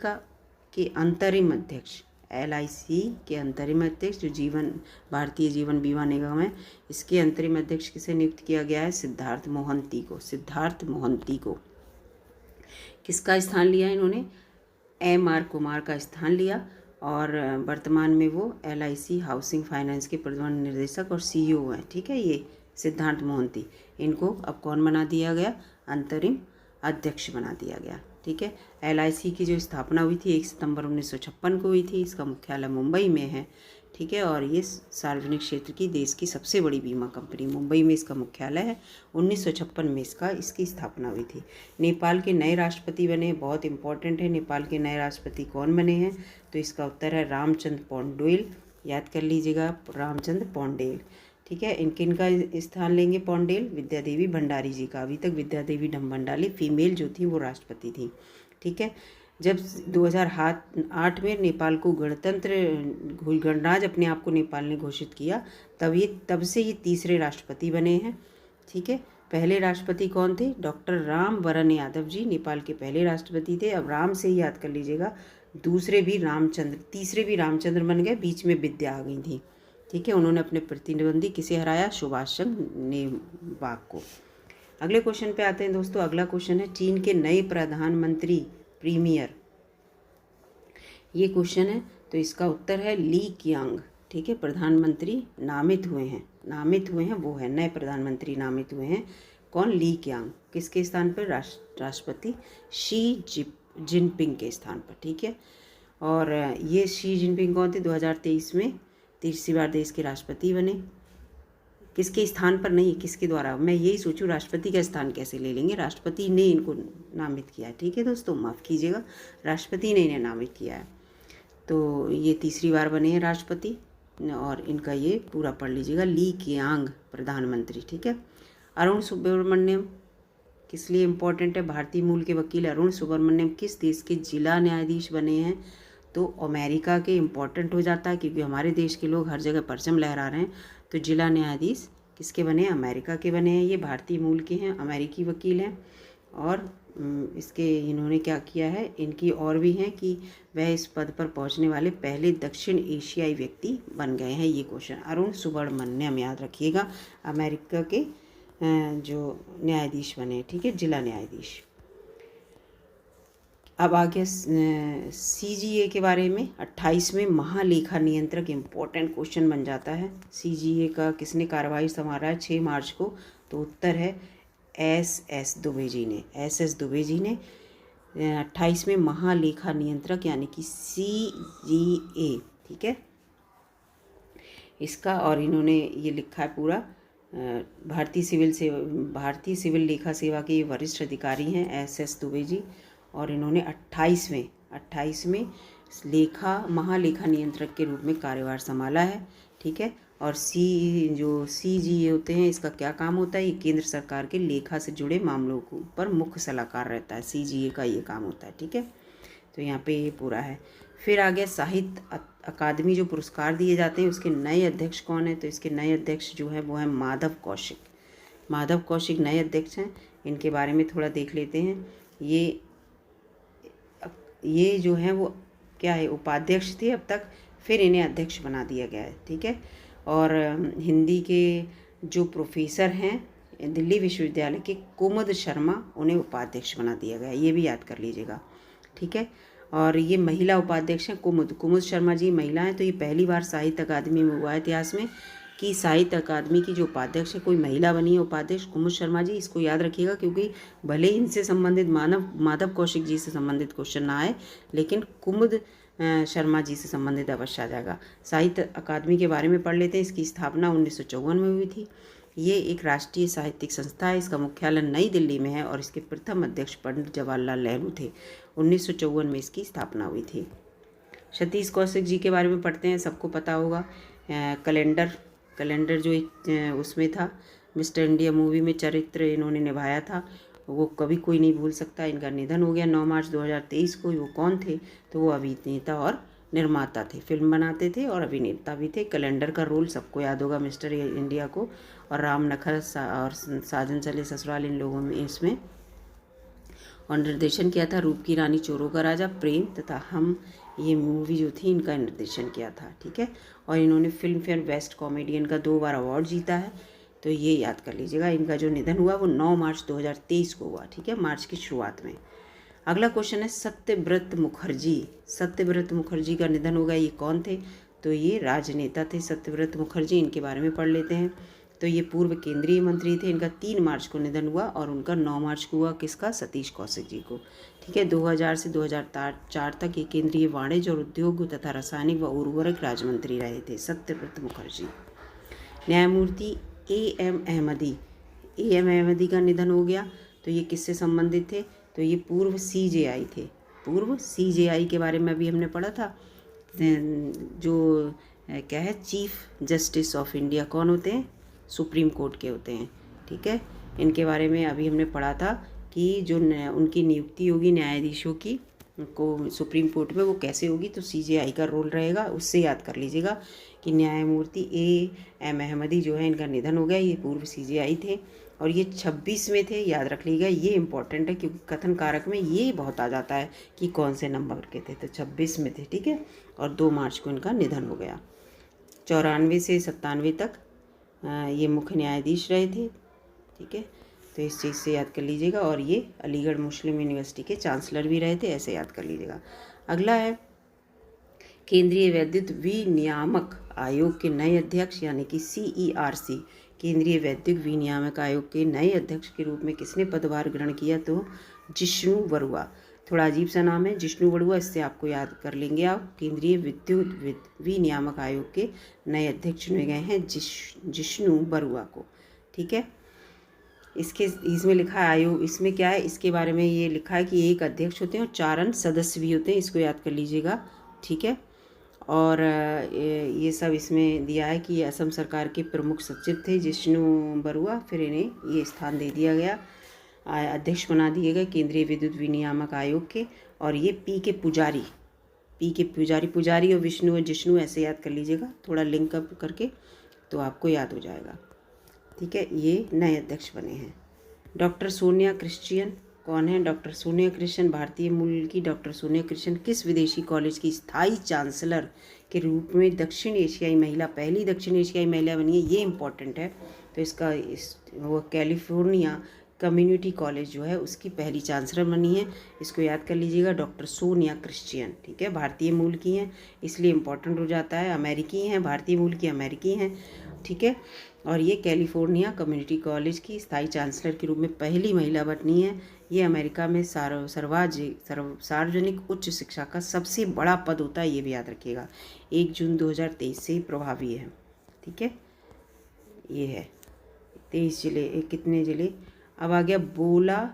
के अंतरिम अध्यक्ष, LIC के अंतरिम अध्यक्ष जो भारतीय जीवन बीमा निगम है, इसके अंतरिम अध्यक्ष किसे नियुक्त किया गया है? सिद्धार्थ मोहंती को। सिद्धार्थ मोहंती को किसका स्थान लिया इन्होंने? MR कुमार का स्थान लिया, और वर्तमान में वो LIC हाउसिंग फाइनेंस के प्रबंध निर्देशक और CEO हैं। ठीक है, ये सिद्धार्थ मोहंती, इनको अब कौन बना दिया गया? अंतरिम अध्यक्ष बना दिया गया। ठीक है, LIC की जो स्थापना हुई थी 1 सितंबर 1956 को हुई थी। इसका मुख्यालय मुंबई में है। ठीक है, और ये सार्वजनिक क्षेत्र की देश की सबसे बड़ी बीमा कंपनी, मुंबई में इसका मुख्यालय है। 1956 में इसकी स्थापना हुई थी। नेपाल के नए राष्ट्रपति बने, बहुत इंपॉर्टेंट है। नेपाल के नए राष्ट्रपति कौन बने हैं? तो इसका उत्तर है रामचंद्र पौंडेल। याद कर लीजिएगा, रामचंद्र पौंडेल। ठीक है, इनका स्थान लेंगे पौंडेल? विद्या देवी भंडारी जी का। अभी तक विद्या देवी भंडारी फीमेल जो थी वो राष्ट्रपति थी। ठीक है, जब 2008 में नेपाल को गणराज्य अपने आप को नेपाल ने घोषित किया, तब से ये तीसरे राष्ट्रपति बने हैं। ठीक है, पहले राष्ट्रपति कौन थे? डॉक्टर राम वरण यादव जी नेपाल के पहले राष्ट्रपति थे। अब राम से ही याद कर लीजिएगा, तीसरे भी रामचंद्र बन गए, बीच में विद्या आ गई थी। ठीक है, उन्होंने अपने प्रतिद्वंदी किसे हराया? सुभाष चंद्र नेवाग को। अगले क्वेश्चन पे आते हैं दोस्तों। अगला क्वेश्चन है चीन के नए प्रधानमंत्री प्रीमियर, ये क्वेश्चन है, तो इसका उत्तर है ली क्यांग। ठीक है, प्रधानमंत्री नामित हुए हैं वो है, नए प्रधानमंत्री नामित हुए हैं। कौन? ली क्यांग। किसके स्थान पर? राष्ट्रपति शी जिनपिंग के स्थान पर। ठीक है, और ये शी जिनपिंग कौन थे? 2023 में तीसरी बार देश के राष्ट्रपति बने। किसके स्थान पर नहीं, किसके द्वारा? मैं यही सोचूं राष्ट्रपति का स्थान कैसे ले लेंगे, राष्ट्रपति ने इनको नामित किया है। ठीक है दोस्तों, माफ़ कीजिएगा, राष्ट्रपति ने इन्हें नामित किया है। तो ये तीसरी बार बने हैं राष्ट्रपति, और इनका ये पूरा पढ़ लीजिएगा, ली क्यांग प्रधानमंत्री। ठीक है, अरुण सुब्रमण्यम किस लिए इम्पोर्टेंट है? भारतीय मूल के वकील अरुण सुब्रमण्यम किस देश के जिला न्यायाधीश बने हैं? तो अमेरिका के इम्पोर्टेंट हो जाता है, क्योंकि हमारे देश के लोग हर जगह परचम लहरा रहे हैं। तो जिला न्यायाधीश किसके बने हैं? अमेरिका के बने हैं। ये भारतीय मूल के हैं, अमेरिकी वकील हैं। और इसके इन्होंने क्या किया है, इनकी और भी हैं कि वह इस पद पर पहुंचने वाले पहले दक्षिण एशियाई व्यक्ति बन गए हैं। ये क्वेश्चन अरुण सुब्रमण्यम, याद रखिएगा, अमेरिका के जो न्यायाधीश बने। ठीक है, जिला न्यायाधीश। अब आ गया CGA के बारे में। 28वें महालेखा नियंत्रक इम्पोर्टेंट क्वेश्चन बन जाता है। CGA का किसने कार्यवाही संभाला है 6 मार्च को? तो उत्तर है SS दुबे जी ने। SS दुबे जी ने 28वें महालेखा नियंत्रक यानी कि CGA, ठीक है, इसका, और इन्होंने ये लिखा है पूरा, भारतीय सिविल लेखा सेवा के वरिष्ठ अधिकारी हैं SS दुबे जी, और इन्होंने 28वें महालेखा नियंत्रक के रूप में कार्यभार संभाला है। ठीक है, और जो CGA होते हैं, इसका क्या काम होता है? ये केंद्र सरकार के लेखा से जुड़े मामलों पर मुख्य सलाहकार रहता है। CGA का ये काम होता है। ठीक है, तो यहाँ पे ये पूरा है। फिर आ गया साहित्य अकादमी, जो पुरस्कार दिए जाते हैं उसके नए अध्यक्ष कौन है? तो इसके नए अध्यक्ष जो है वो है माधव कौशिक। माधव कौशिक नए अध्यक्ष हैं। इनके बारे में थोड़ा देख लेते हैं। ये जो है वो क्या है, उपाध्यक्ष थे अब तक, फिर इन्हें अध्यक्ष बना दिया गया है। ठीक है, और हिंदी के जो प्रोफेसर हैं दिल्ली विश्वविद्यालय के कुमुद शर्मा, उन्हें उपाध्यक्ष बना दिया गया है, ये भी याद कर लीजिएगा। ठीक है, और ये महिला उपाध्यक्ष हैं कुमुद शर्मा जी महिला हैं। तो ये पहली बार साहित्य अकादमी में हुआ है इतिहास में कि साहित्य अकादमी की जो उपाध्यक्ष है कोई महिला बनी है उपाध्यक्ष, कुमुद शर्मा जी। इसको याद रखिएगा, क्योंकि भले इनसे संबंधित माधव कौशिक जी से संबंधित क्वेश्चन ना आए, लेकिन कुमुद शर्मा जी से संबंधित अवश्य आ जाएगा। साहित्य अकादमी के बारे में पढ़ लेते हैं। इसकी स्थापना 1954 में हुई थी। ये एक राष्ट्रीय साहित्यिक संस्था है। इसका मुख्यालय नई दिल्ली में है, और इसके प्रथम अध्यक्ष पंडित जवाहरलाल नेहरू थे। 1954 में इसकी स्थापना हुई थी। सतीश कौशिक जी के बारे में पढ़ते हैं, सबको पता होगा। कैलेंडर जो उसमें था, मिस्टर इंडिया मूवी में चरित्र इन्होंने निभाया था, वो कभी कोई नहीं भूल सकता। इनका निधन हो गया 9 मार्च 2023 को। वो कौन थे? तो वो अभिनेता और निर्माता थे, फिल्म बनाते थे और अभिनेता भी थे। कैलेंडर का रोल सबको याद होगा, मिस्टर इंडिया को, और राम नखर और साजन चले ससुराल, इन लोगों में इसमें। और निर्देशन किया था रूप की रानी, चोरों का राजा, प्रेम तथा हम, ये मूवी जो थी इनका निर्देशन किया था। ठीक है, और इन्होंने फिल्म फेयर बेस्ट कॉमेडियन का 2 बार अवार्ड जीता है, तो ये याद कर लीजिएगा। इनका जो निधन हुआ वो 9 मार्च 2023 को हुआ। ठीक है, मार्च की शुरुआत में। अगला क्वेश्चन है सत्यव्रत मुखर्जी। सत्यव्रत मुखर्जी का निधन हो गया, ये कौन थे? तो ये राजनेता थे सत्यव्रत मुखर्जी, इनके बारे में पढ़ लेते हैं। तो ये पूर्व केंद्रीय मंत्री थे, इनका 3 मार्च को निधन हुआ और उनका 9 मार्च को हुआ, किसका? सतीश कौशिक जी को। ठीक है, 2000 से 2004 तक ये केंद्रीय वाणिज्य और उद्योग तथा रासायनिक व उर्वरक राज्य मंत्री रहे थे सत्यव्रत मुखर्जी। न्यायमूर्ति एम अहमदी का निधन हो गया, तो ये किससे संबंधित थे? तो ये पूर्व CJI थे। पूर्व CJI के बारे में अभी हमने पढ़ा था, जो क्या है, चीफ जस्टिस ऑफ इंडिया कौन होते हैं? सुप्रीम कोर्ट के होते हैं। ठीक है, इनके बारे में अभी हमने पढ़ा था कि जो उनकी नियुक्ति होगी न्यायाधीशों की को सुप्रीम कोर्ट में, वो कैसे होगी? तो CJI का रोल रहेगा, उससे याद कर लीजिएगा कि न्यायमूर्ति एम अहमदी जो है, इनका निधन हो गया। ये पूर्व CJI थे और ये 26 में थे, याद रख लीजिएगा। ये इंपॉर्टेंट है क्योंकि कथन कारक में ये बहुत आ जाता है कि कौन से नंबर के थे, तो 26 में थे। ठीक है, और 2 मार्च को इनका निधन हो गया। 94 से 97 तक ये मुख्य न्यायाधीश रहे थे। ठीक है, तो इस चीज़ से याद कर लीजिएगा। और ये अलीगढ़ मुस्लिम यूनिवर्सिटी के चांसलर भी रहे थे, ऐसे याद कर लीजिएगा। अगला है केंद्रीय विद्युत विनियामक आयोग के नए अध्यक्ष, यानी कि CERC, केंद्रीय विद्युत विनियामक आयोग के नए अध्यक्ष के रूप में किसने पदभार ग्रहण किया? तो जिष्णु बरुआ। थोड़ा अजीब सा नाम है जिष्णु बरुआ, इससे आपको याद कर लेंगे आप। केंद्रीय विद्युत विनियामक आयोग के नए अध्यक्ष चुने गए हैं जिष्णु बरुआ को। ठीक है, इसमें लिखा है आयोग, इसमें क्या है, इसके बारे में ये लिखा है कि एक अध्यक्ष होते हैं और 4 अन्य सदस्य भी होते हैं, इसको याद कर लीजिएगा। ठीक है, और ये सब इसमें दिया है कि ये असम सरकार के प्रमुख सचिव थे जिष्णु बरुआ, फिर इन्हें ये स्थान दे दिया गया, अध्यक्ष बना दिए गए केंद्रीय विद्युत विनियामक आयोग के। और ये पी के पुजारी और विष्णु और जिष्णु, ऐसे याद कर लीजिएगा, थोड़ा लिंक अप करके, तो आपको याद हो जाएगा। ठीक है, ये नए अध्यक्ष बने हैं। डॉक्टर सोनिया क्रिश्चियन कौन है? डॉक्टर सोनिया क्रिश्चियन भारतीय मूल की डॉक्टर सोनिया क्रिश्चियन किस विदेशी कॉलेज की स्थायी चांसलर के रूप में दक्षिण एशियाई महिला, पहली दक्षिण एशियाई महिला बनी है? ये इंपॉर्टेंट है। तो इसका वो कैलिफोर्निया कम्युनिटी कॉलेज जो है उसकी पहली चांसलर बनी है, इसको याद कर लीजिएगा, डॉक्टर सोनिया क्रिश्चियन। ठीक है, भारतीय मूल की हैं, इसलिए इम्पोर्टेंट हो जाता है। अमेरिकी हैं, भारतीय मूल की अमेरिकी हैं। ठीक है, और ये कैलिफोर्निया कम्युनिटी कॉलेज की स्थायी चांसलर के रूप में पहली महिला बनी है। ये अमेरिका में सार्वजनिक उच्च शिक्षा का सबसे बड़ा पद होता है, ये भी याद रखिएगा। 1 जून 2023 से ही प्रभावी है। ठीक है, ये है 23 जिले, कितने जिले? अब आ गया बोला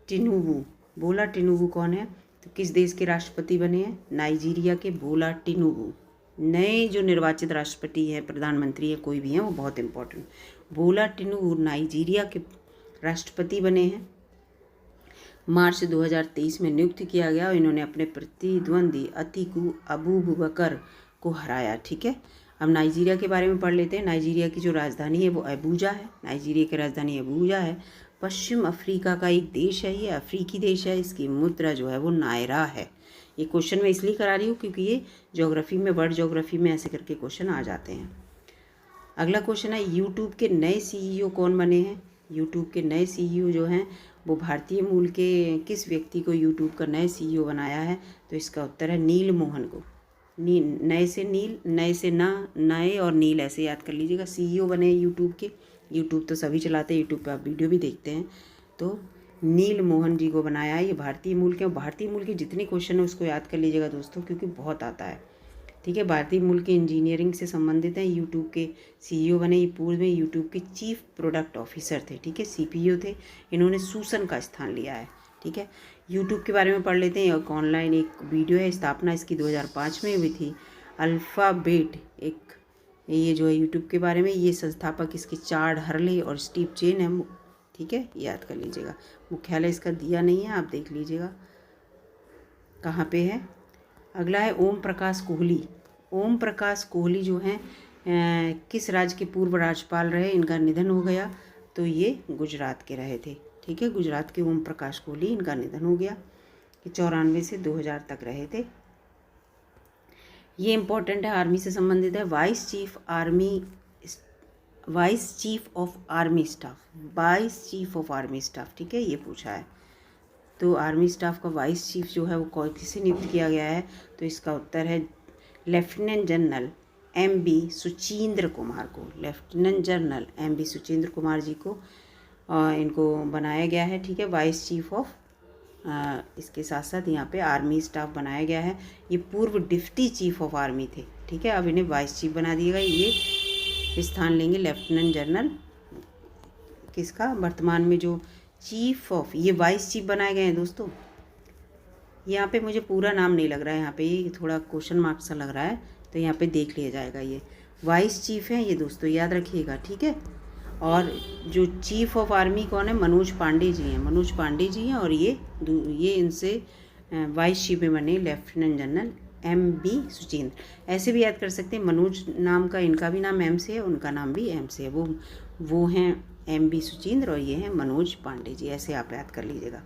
टिनुबू कौन है? तो किस देश के राष्ट्रपति बने हैं? नाइजीरिया के बोला टिनुबू। नए जो निर्वाचित राष्ट्रपति हैं, प्रधानमंत्री हैं, कोई भी हैं, वो बहुत इंपॉर्टेंट। बोला टिनुबू नाइजीरिया के राष्ट्रपति बने हैं, मार्च 2023 में नियुक्त किया गया और इन्होंने अपने प्रतिद्वंदी अतिकू अबूबकर को हराया। ठीक है, अब नाइजीरिया के बारे में पढ़ लेते हैं। नाइजीरिया की जो राजधानी है वो अबूजा है। नाइजीरिया की राजधानी अबूजा है। पश्चिम अफ्रीका का एक देश है, ये अफ्रीकी देश है। इसकी मुद्रा जो है वो नायरा है। ये क्वेश्चन मैं इसलिए करा रही हूँ क्योंकि ये ज्योग्राफी में, वर्ल्ड ज्योग्राफी में ऐसे करके क्वेश्चन आ जाते हैं। अगला क्वेश्चन है यूट्यूब के नए CEO कौन बने हैं? यूट्यूब के नए CEO जो हैं वो भारतीय मूल के किस व्यक्ति को यूट्यूब का नए CEO बनाया है? तो इसका उत्तर है नील मोहन को। नए से नील, नए से ना, नए और नील, ऐसे याद कर लीजिएगा। CEO बने यूट्यूब के। यूट्यूब तो सभी चलाते हैं, यूट्यूब पे आप वीडियो भी देखते हैं। तो नील मोहन जी को बनाया है, ये भारतीय मूल के। भारतीय मूल के जितने क्वेश्चन है उसको याद कर लीजिएगा दोस्तों, क्योंकि बहुत आता है। ठीक है, भारतीय मूल के इंजीनियरिंग से संबंधित हैं। यूट्यूब के CEO बने, ये पूर्व में यूट्यूब के चीफ प्रोडक्ट ऑफिसर थे। ठीक है, CPO थे। इन्होंने सूसन का स्थान लिया है। ठीक है, यूट्यूब के बारे में पढ़ लेते हैं। एक ऑनलाइन एक वीडियो है, स्थापना इसकी 2005 में हुई थी। अल्फ़ाबेट एक, ये जो है यूट्यूब के बारे में, ये संस्थापक इसके चार्ड हर्ले और स्टीव चेन है। ठीक है, याद कर लीजिएगा। मुख्यालय इसका दिया नहीं है, आप देख लीजिएगा कहाँ पे है। अगला है ओम प्रकाश कोहली। ओम प्रकाश कोहली जो हैं किस राज्य के पूर्व राज्यपाल रहे, इनका निधन हो गया, तो ये गुजरात के रहे थे। ठीक है, गुजरात के ओम प्रकाश कोहली, इनका निधन हो गया। कि 94 से 2000 तक रहे थे। ये इम्पोर्टेंट है, आर्मी से संबंधित है। Vice chief of army staff, vice chief of army staff, ठीक है, ये पूछा है। तो आर्मी स्टाफ का वाइस चीफ जो है वो किसे नियुक्त किया गया है, तो इसका उत्तर है लेफ्टिनेंट जनरल MB सुचींद्र कुमार को। Lieutenant general MB सुचींद्र Kumar ji को इनको बनाया गया है। ठीक है, वाइस चीफ ऑफ इसके साथ साथ यहाँ पे आर्मी स्टाफ बनाया गया है। ये पूर्व डिप्टी चीफ ऑफ आर्मी थे। ठीक है, अब इन्हें वाइस चीफ बना दिया गया। ये स्थान लेंगे लेफ्टिनेंट जनरल किसका, वर्तमान में जो चीफ ऑफ, ये वाइस चीफ बनाए गए हैं दोस्तों। यहाँ पे मुझे पूरा नाम नहीं लग रहा है, यहाँ पे ये थोड़ा क्वेश्चन मार्क सा लग रहा है, तो यहाँ पे देख लिया जाएगा। ये वाइस चीफ हैं ये दोस्तों, याद रखिएगा। ठीक है, और जो चीफ ऑफ आर्मी कौन है, मनोज पांडे जी हैं। मनोज पांडे जी हैं, और ये इनसे वाइस चीफ में बने लेफ्टिनेंट जनरल MB सुचींद्र। ऐसे भी याद कर सकते हैं, मनोज नाम का इनका भी नाम M से है, उनका नाम भी M से है। वो हैं MB सुचींद्र, और ये हैं मनोज पांडे जी। ऐसे आप याद कर लीजिएगा।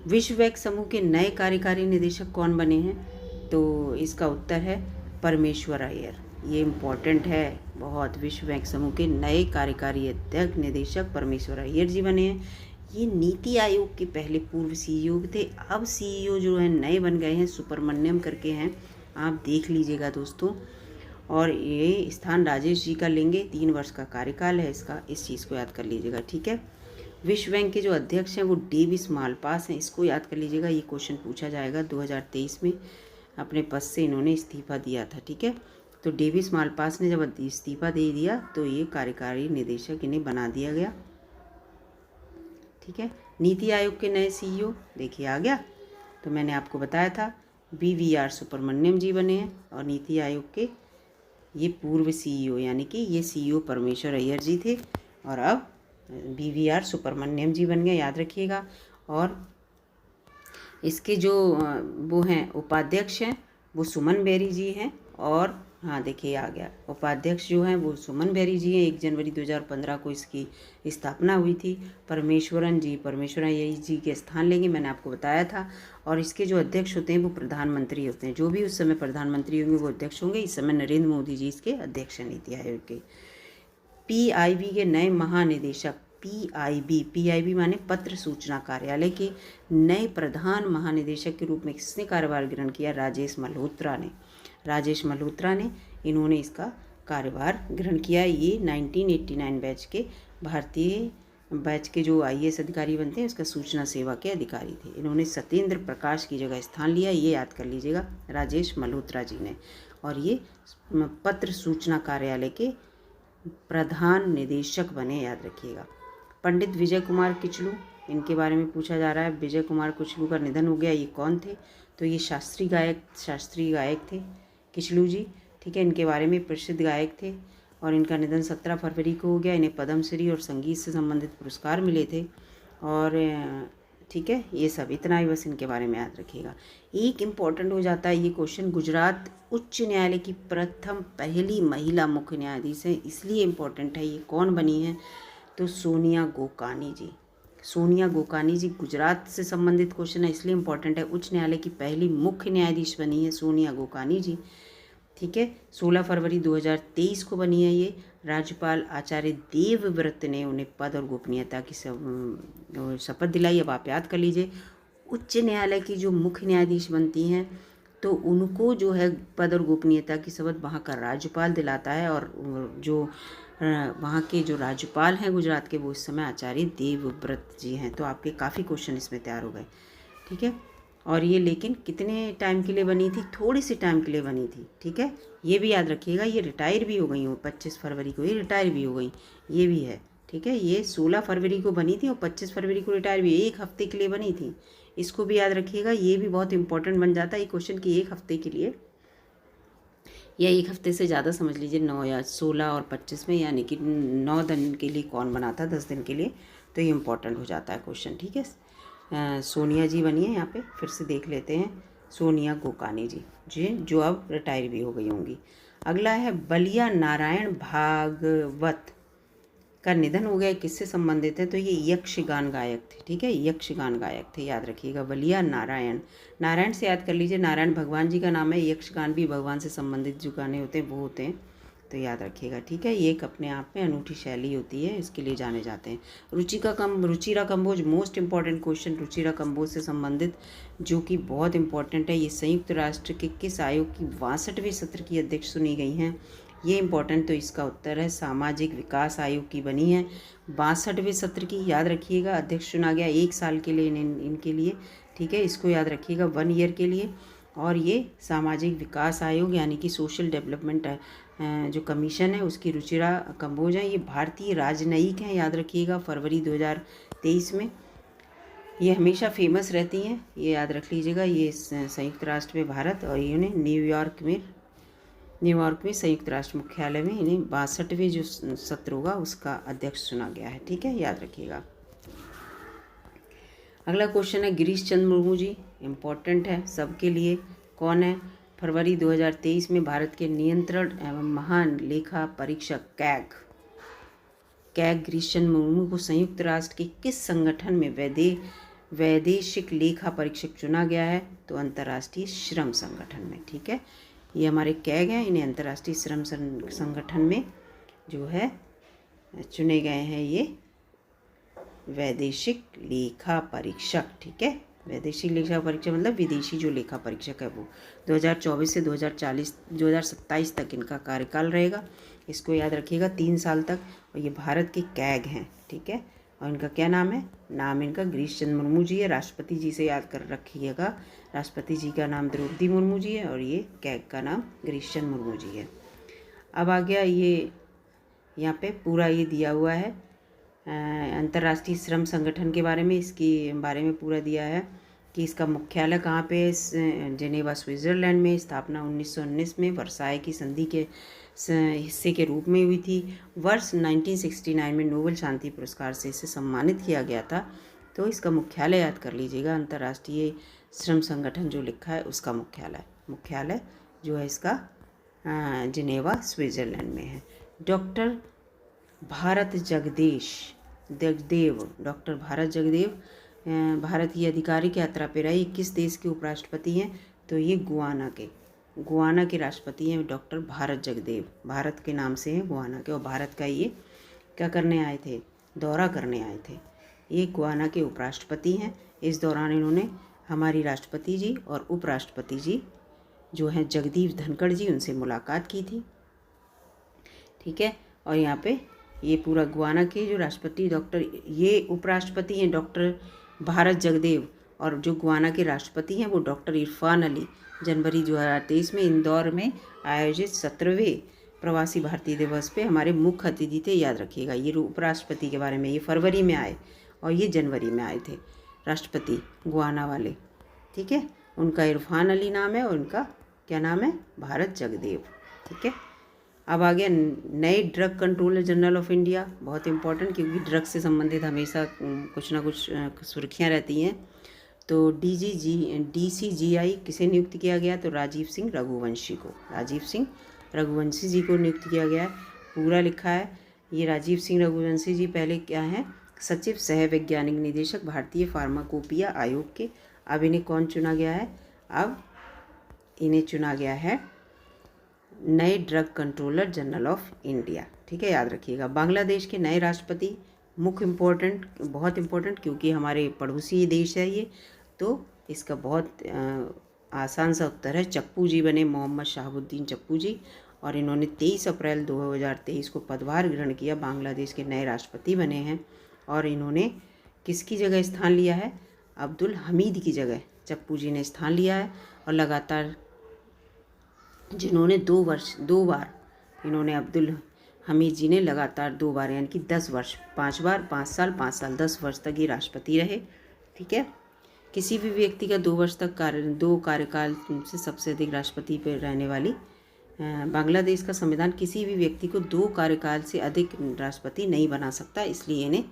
विश्व बैंक समूह के नए कार्यकारी निदेशक कौन बने हैं, तो इसका उत्तर है परमेश्वर अय्यर। ये इम्पोर्टेंट है बहुत। विश्व बैंक समूह के नए कार्यकारी अध्यक्ष निदेशक परमेश्वर अय्यर जी बने हैं। ये नीति आयोग के पहले पूर्व CEO थे। अब CEO जो है नए बन गए हैं, सुब्रमण्यम करके हैं, आप देख लीजिएगा दोस्तों। और ये स्थान राजेश जी का लेंगे, 3 वर्ष का कार्यकाल है इसका, इस चीज़ को याद कर लीजिएगा। ठीक है, विश्व बैंक के जो अध्यक्ष हैं वो डेविस मालपास हैं, इसको याद कर लीजिएगा। ये क्वेश्चन पूछा जाएगा। 2023 में अपने पद से इन्होंने इस्तीफा दिया था। ठीक है, तो डेविस मालपास ने जब इस्तीफा दे दिया तो ये कार्यकारी निदेशक इन्हें बना दिया गया। ठीक है, नीति आयोग के नए CEO देखिए आ गया, तो मैंने आपको बताया था BVR सुब्रमण्यम जी बने हैं, और नीति आयोग के ये पूर्व CEO यानी कि ये CEO परमेश्वर अय्यर जी थे, और अब BVR सुब्रमण्यम जी बन गए, याद रखिएगा। और इसके जो वो हैं उपाध्यक्ष हैं वो सुमन बेरी जी हैं, और हाँ देखिए आ गया, उपाध्यक्ष जो हैं वो सुमन बेरी जी हैं। 1 जनवरी 2015 को इसकी स्थापना हुई थी। परमेश्वरन अय्यर जी के स्थान लेंगे, मैंने आपको बताया था। और इसके जो अध्यक्ष होते हैं वो प्रधानमंत्री होते हैं। जो भी उस समय प्रधानमंत्री होंगे वो अध्यक्ष होंगे। इस समय नरेंद्र मोदी जी इसके अध्यक्ष हैं नीति आयोग के। PIB के नए महानिदेशक, PIB माने पत्र सूचना कार्यालय के नए प्रधान महानिदेशक के रूप में किसने कार्यभार ग्रहण किया, राजेश मल्होत्रा ने इन्होंने इसका कार्यभार ग्रहण किया। ये 1989 बैच के भारतीय बैच के जो IAS अधिकारी बनते हैं उसका सूचना सेवा के अधिकारी थे। इन्होंने सत्येंद्र प्रकाश की जगह स्थान लिया, ये याद कर लीजिएगा, राजेश मल्होत्रा जी ने। और ये पत्र सूचना कार्यालय के प्रधान निदेशक बने, याद रखिएगा। पंडित विजय कुमार किचलू, इनके बारे में पूछा जा रहा है। विजय कुमार किचलू का निधन हो गया, ये कौन थे, तो ये शास्त्रीय गायक थे किचलू जी। ठीक है, इनके बारे में प्रसिद्ध गायक थे, और इनका निधन 17 फरवरी को हो गया। इन्हें पद्मश्री और संगीत से संबंधित पुरस्कार मिले थे। और ठीक है, ये सब इतना ही बस इनके बारे में याद रखिएगा। एक इम्पॉर्टेंट हो जाता है ये क्वेश्चन, गुजरात उच्च न्यायालय की पहली महिला मुख्य न्यायाधीश है, इसलिए इम्पॉर्टेंट है। ये कौन बनी है, तो सोनिया गोकानी जी। गुजरात से संबंधित क्वेश्चन है इसलिए इम्पॉर्टेंट है। उच्च न्यायालय की पहली मुख्य न्यायाधीश बनी है सोनिया गोकानी जी। ठीक है, 16 फरवरी 2023 को बनी है ये। राज्यपाल आचार्य देवव्रत ने उन्हें पद और गोपनीयता की शपथ दिलाई। अब आप याद कर लीजिए, उच्च न्यायालय की जो मुख्य न्यायाधीश बनती हैं तो उनको जो है पद और गोपनीयता की शपथ वहाँ का राज्यपाल दिलाता है, और जो वहाँ के जो राज्यपाल हैं गुजरात के वो इस समय आचार्य देवव्रत जी हैं। तो आपके काफ़ी क्वेश्चन इसमें तैयार हो गए। ठीक है, और ये लेकिन कितने टाइम के लिए बनी थी, थोड़ी सी टाइम के लिए बनी थी। ठीक है, ये भी याद रखिएगा। ये रिटायर भी हो गई हूँ 25 फरवरी को, ये रिटायर भी हो गई, ये भी है। ठीक है, ये 16 फरवरी को बनी थी और 25 फरवरी को रिटायर भी, 1 हफ्ते के लिए बनी थी। इसको भी याद रखिएगा, ये भी बहुत इंपॉर्टेंट बन जाता है ये क्वेश्चन कि 1 हफ्ते के लिए, या 1 हफ्ते से ज़्यादा समझ लीजिए, 9 या 16 और 25 में, यानी कि 9 दिन के लिए कौन बना था, 10 दिन के लिए, तो ये इंपॉर्टेंट हो जाता है क्वेश्चन। ठीक है, सोनिया जी बनी है यहाँ पे, फिर से देख लेते हैं। सोनिया गोकानी जी जो अब रिटायर भी हो गई होंगी। अगला है बलिया नारायण भागवत का निधन हो गया, किससे संबंधित है? तो ये यक्षगान गायक थे, ठीक है, यक्षगान गायक थे, याद रखिएगा। बलिया नारायण, नारायण से याद कर लीजिए, नारायण भगवान जी का नाम है, यक्षगान भी भगवान से संबंधित जो गाने होते हैं वो होते हैं, तो याद रखिएगा, ठीक है। ये एक अपने आप में अनूठी शैली होती है, इसके लिए जाने जाते हैं। Ruchira Kamboj, most important question Ruchira Kamboj से संबंधित, जो कि बहुत इंपॉर्टेंट है। ये संयुक्त राष्ट्र के किस आयोग की 62वें सत्र की अध्यक्ष चुनी गई हैं? ये इंपॉर्टेंट, तो इसका उत्तर है सामाजिक विकास आयोग की बनी है 62वें सत्र की, याद रखिएगा। अध्यक्ष चुना गया 1 साल के लिए इनके लिए, ठीक है, इसको याद रखिएगा, 1 ईयर के लिए। और ये सामाजिक विकास आयोग यानी कि सोशल डेवलपमेंट जो कमीशन है उसकी रुचिरा कंबोज है। ये भारतीय राजनयिक हैं, याद रखिएगा, फरवरी 2023 में। ये हमेशा फेमस रहती हैं, ये याद रख लीजिएगा। ये संयुक्त राष्ट्र में भारत और इन्होंने न्यूयॉर्क में संयुक्त राष्ट्र मुख्यालय में इन्हें 62वें जो सत्र होगा उसका अध्यक्ष चुना गया है, ठीक है, याद रखिएगा। अगला क्वेश्चन है गिरीश चंद्र मुर्मू जी, इम्पोर्टेंट है सबके लिए। कौन है? फरवरी 2023 में भारत के नियंत्रण एवं महान लेखा परीक्षक कैग गिरीश चंद्र मुर्मू को संयुक्त राष्ट्र के किस संगठन में वैदेशिक लेखा परीक्षक चुना गया है? तो अंतर्राष्ट्रीय श्रम संगठन में, ठीक है। ये हमारे कैग हैं, इन्हें अंतर्राष्ट्रीय श्रम संगठन में जो है चुने गए हैं ये वैदेशिक लेखा परीक्षक, ठीक है। वैदेशिक लेखा परीक्षक मतलब विदेशी जो लेखा परीक्षक है वो 2024 से 2027 तक इनका कार्यकाल रहेगा, इसको याद रखिएगा, 3 साल तक। और ये भारत के कैग हैं, ठीक है। और इनका क्या नाम है? नाम इनका गिरीश चंद्र मुर्मू जी है। राष्ट्रपति जी से याद कर रखिएगा, राष्ट्रपति जी का नाम द्रौपदी मुर्मू जी है और ये कैग का नाम गिरीश चंद्र मुर्मू जी है। अब आ गया ये यहाँ पे पूरा ये दिया हुआ है अंतर्राष्ट्रीय श्रम संगठन के बारे में, इसके बारे में पूरा दिया है कि इसका मुख्यालय कहाँ पे है? जेनेवा स्विट्ज़रलैंड में। स्थापना 1919 में वर्साई की संधि के हिस्से के रूप में हुई थी। वर्ष 1969 में नोबेल शांति पुरस्कार से इसे सम्मानित किया गया था। तो इसका मुख्यालय याद कर लीजिएगा, अंतर्राष्ट्रीय श्रम संगठन जो लिखा है उसका मुख्यालय जो है इसका जिनेवा स्विट्ज़रलैंड में है। डॉक्टर भारत जगदेव भारत की आधिकारिक यात्रा पर रहे। किस देश के उपराष्ट्रपति हैं? तो ये गुआना के राष्ट्रपति हैं डॉक्टर भारत जगदेव, भारत के नाम से हैं गुआना के। और भारत का ये क्या करने आए थे? दौरा करने आए थे। ये गुआना के उपराष्ट्रपति हैं। इस दौरान इन्होंने हमारी राष्ट्रपति जी और उपराष्ट्रपति जी जो हैं जगदीप धनखड़ जी, उनसे मुलाकात की थी, ठीक है। और यहाँ पे ये पूरा गुआना के जो राष्ट्रपति ये उपराष्ट्रपति हैं डॉक्टर भारत जगदेव, और जो गुआना के राष्ट्रपति हैं वो डॉक्टर इरफान अली। जनवरी 2023 में इंदौर में आयोजित 17वें प्रवासी भारतीय दिवस पे हमारे मुख्य अतिथि थे, याद रखिएगा। ये उपराष्ट्रपति के बारे में, ये फरवरी में आए और ये जनवरी में आए थे राष्ट्रपति गुआना वाले, ठीक है। उनका इरफान अली नाम है और उनका क्या नाम है? भारत जगदेव, ठीक है। अब आ गया नए drug controller general of India, बहुत इंपॉर्टेंट, क्योंकि ड्रग से संबंधित हमेशा कुछ ना कुछ सुर्खियाँ रहती हैं। तो DCGI किसे नियुक्त किया गया? तो राजीव सिंह रघुवंशी जी को नियुक्त किया गया है। पूरा लिखा है ये राजीव सिंह रघुवंशी जी पहले क्या हैं? सचिव सह वैज्ञानिक निदेशक भारतीय फार्माकोपिया आयोग के। अब इन्हें कौन चुना गया है? अब इन्हें चुना गया है नए drug controller general of India, ठीक है, याद रखिएगा। बांग्लादेश के नए राष्ट्रपति बहुत इम्पोर्टेंट क्योंकि हमारे पड़ोसी देश है ये, तो इसका बहुत आसान सा उत्तर है चप्पू जी बने, मोहम्मद शहाबुद्दीन चप्पू जी। और इन्होंने 23 अप्रैल 2023 को पदभार ग्रहण किया, बांग्लादेश के नए राष्ट्रपति बने हैं। और इन्होंने किसकी जगह स्थान लिया है? अब्दुल हमीद की जगह चप्पू जी ने स्थान लिया है। और लगातार जिन्होंने 2 बार इन्होंने अब्दुल हमीद जी ने लगातार 2 बार यानी कि 10 वर्ष, 5 साल 10 वर्ष तक ये राष्ट्रपति रहे, ठीक है। किसी भी व्यक्ति का 2 वर्ष तक 2 कार्यकाल से सबसे अधिक राष्ट्रपति पर रहने वाली बांग्लादेश का संविधान किसी भी व्यक्ति को 2 कार्यकाल से अधिक राष्ट्रपति नहीं बना सकता, इसलिए इन्हें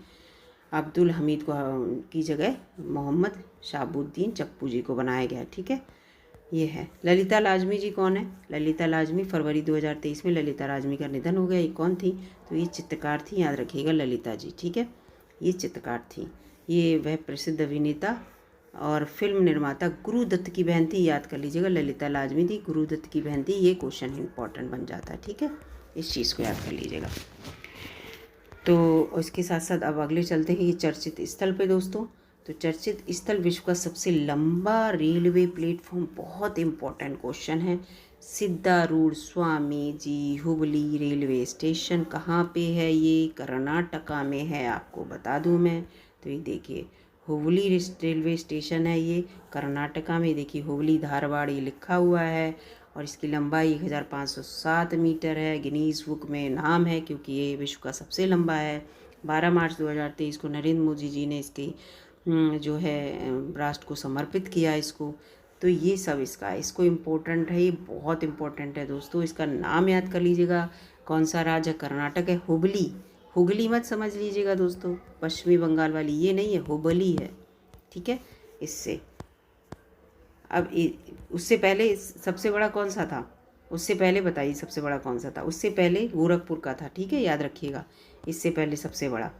अब्दुल हमीद की जगह मोहम्मद शहाबुद्दीन चप्पू जी को बनाया गया, ठीक है। ये है ललिता लाजमी जी। कौन है ललिता लाजमी? फरवरी 2023 में ललिता लाजमी का निधन हो गया। ये कौन थी? तो ये चित्रकार थी, याद रखिएगा, ललिता जी, ठीक है। ये चित्रकार थी। ये वह प्रसिद्ध अभिनेता और फिल्म निर्माता गुरुदत्त की बहन थी, याद कर लीजिएगा, ललिता लाजमी थी, गुरुदत्त की बहन थी। ये क्वेश्चन इंपॉर्टेंट बन जाता है, ठीक है, इस चीज़ को याद कर लीजिएगा। तो इसके साथ साथ अब अगले चलते हैं ये चर्चित स्थल पे दोस्तों। तो चर्चित स्थल विश्व का सबसे लंबा रेलवे प्लेटफॉर्म, बहुत इंपॉर्टेंट क्वेश्चन है। सिद्धारूढ़ स्वामी जी हुबली रेलवे स्टेशन कहाँ पे है? ये कर्नाटका में है, आपको बता दूं मैं। तो ये देखिए हुबली रेलवे स्टेशन है, ये कर्नाटका में। देखिए हुबली धारवाड़ ये लिखा हुआ है और इसकी लंबाई 1507 मीटर है। गिनीज बुक में नाम है क्योंकि ये विश्व का सबसे लंबा है। 12 मार्च 2023 को नरेंद्र मोदी जी ने इसकी जो है राष्ट्र को समर्पित किया इसको। तो ये सब इसको इम्पोर्टेंट है, ये बहुत इम्पोर्टेंट है दोस्तों। इसका नाम याद कर लीजिएगा। कौन सा राज्य? कर्नाटक है। हुबली, हुगली मत समझ लीजिएगा दोस्तों, पश्चिमी बंगाल वाली ये नहीं है, हुबली है, ठीक है। इससे अब उससे पहले सबसे बड़ा कौन सा था? उससे पहले बताइए सबसे बड़ा कौन सा था? उससे पहले गोरखपुर का था, ठीक है, याद रखिएगा। इससे पहले सबसे बड़ा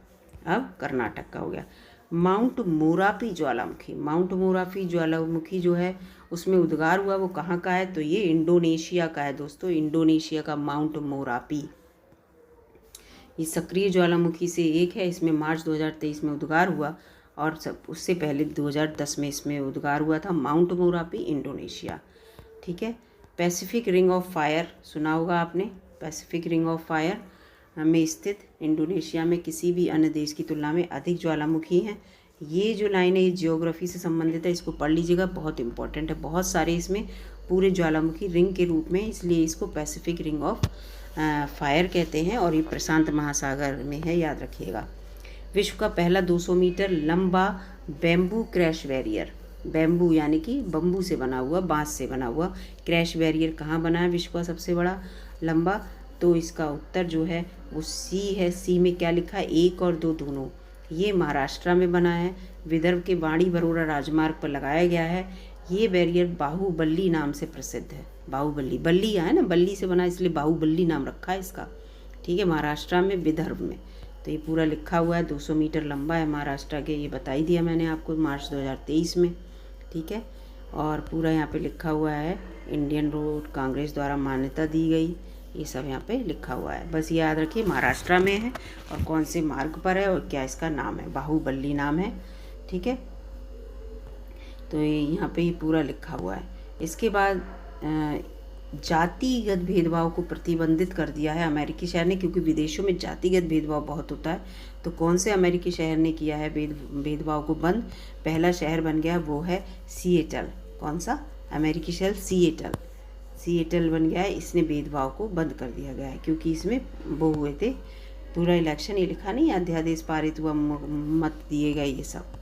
अब कर्नाटक का हो गया। माउंट मोरापी ज्वालामुखी, माउंट मोरापी ज्वालामुखी जो है उसमें उद्गार हुआ, वो कहाँ का है? तो ये इंडोनेशिया का है दोस्तों, इंडोनेशिया का माउंट मोरापी। ये सक्रिय ज्वालामुखी से एक है। इसमें मार्च 2023 में उद्गार हुआ और सब उससे पहले 2010 में इसमें उद्गार हुआ था। माउंट मोरापी, इंडोनेशिया, ठीक है। पैसिफिक रिंग ऑफ फायर सुना होगा आपने। पैसिफिक रिंग ऑफ फायर में स्थित इंडोनेशिया में किसी भी अन्य देश की तुलना में अधिक ज्वालामुखी हैं। ये जो लाइन है ये जियोग्राफी से संबंधित है, इसको पढ़ लीजिएगा, बहुत इंपॉर्टेंट है। बहुत सारे इसमें पूरे ज्वालामुखी रिंग के रूप में, इसलिए इसको पैसिफिक रिंग ऑफ फायर कहते हैं और ये प्रशांत महासागर में है, याद रखिएगा। विश्व का पहला 200 मीटर लंबा बैम्बू क्रैश बैरियर, बैम्बू यानी कि बम्बू से बना हुआ, बांस से बना हुआ क्रैश बैरियर कहाँ बना है विश्व का सबसे बड़ा लंबा? तो इसका उत्तर जो है वो सी है। सी में क्या लिखा है? 1 और 2 दोनों। ये महाराष्ट्र में बना है, विदर्भ के बाड़ी बरोड़ा राजमार्ग पर लगाया गया है। ये बैरियर बाहुबली नाम से प्रसिद्ध है। बाहुबली, बल्ली है ना, बल्ली से बना इसलिए बाहुबली नाम रखा है इसका, ठीक है, महाराष्ट्र में, विदर्भ में। तो ये पूरा लिखा हुआ है, 200 मीटर लंबा है महाराष्ट्र के, ये बता ही दिया मैंने आपको मार्च 2023 में, ठीक है। और पूरा यहाँ पे लिखा हुआ है इंडियन रोड कांग्रेस द्वारा मान्यता दी गई, ये सब यहाँ पे लिखा हुआ है। बस याद रखिए महाराष्ट्र में है और कौन से मार्ग पर है और क्या इसका नाम है, बाहुबली नाम है, ठीक है। तो ये यहाँ पे ये पूरा लिखा हुआ है। इसके बाद जातिगत भेदभाव को प्रतिबंधित कर दिया है अमेरिकी शहर ने, क्योंकि विदेशों में जातिगत भेदभाव बहुत होता है। तो कौन से अमेरिकी शहर ने किया है भेदभाव को बंद? पहला शहर बन गया वो है सिएटल। कौन सा अमेरिकी शहर? सिएटल, सिएटल बन गया है। इसने भेदभाव को बंद कर दिया गया है क्योंकि इसमें वो हुए थे पूरा इलेक्शन, ये लिखा नहीं, अध्यादेश पारित हुआ, मत दिए गए, ये सब।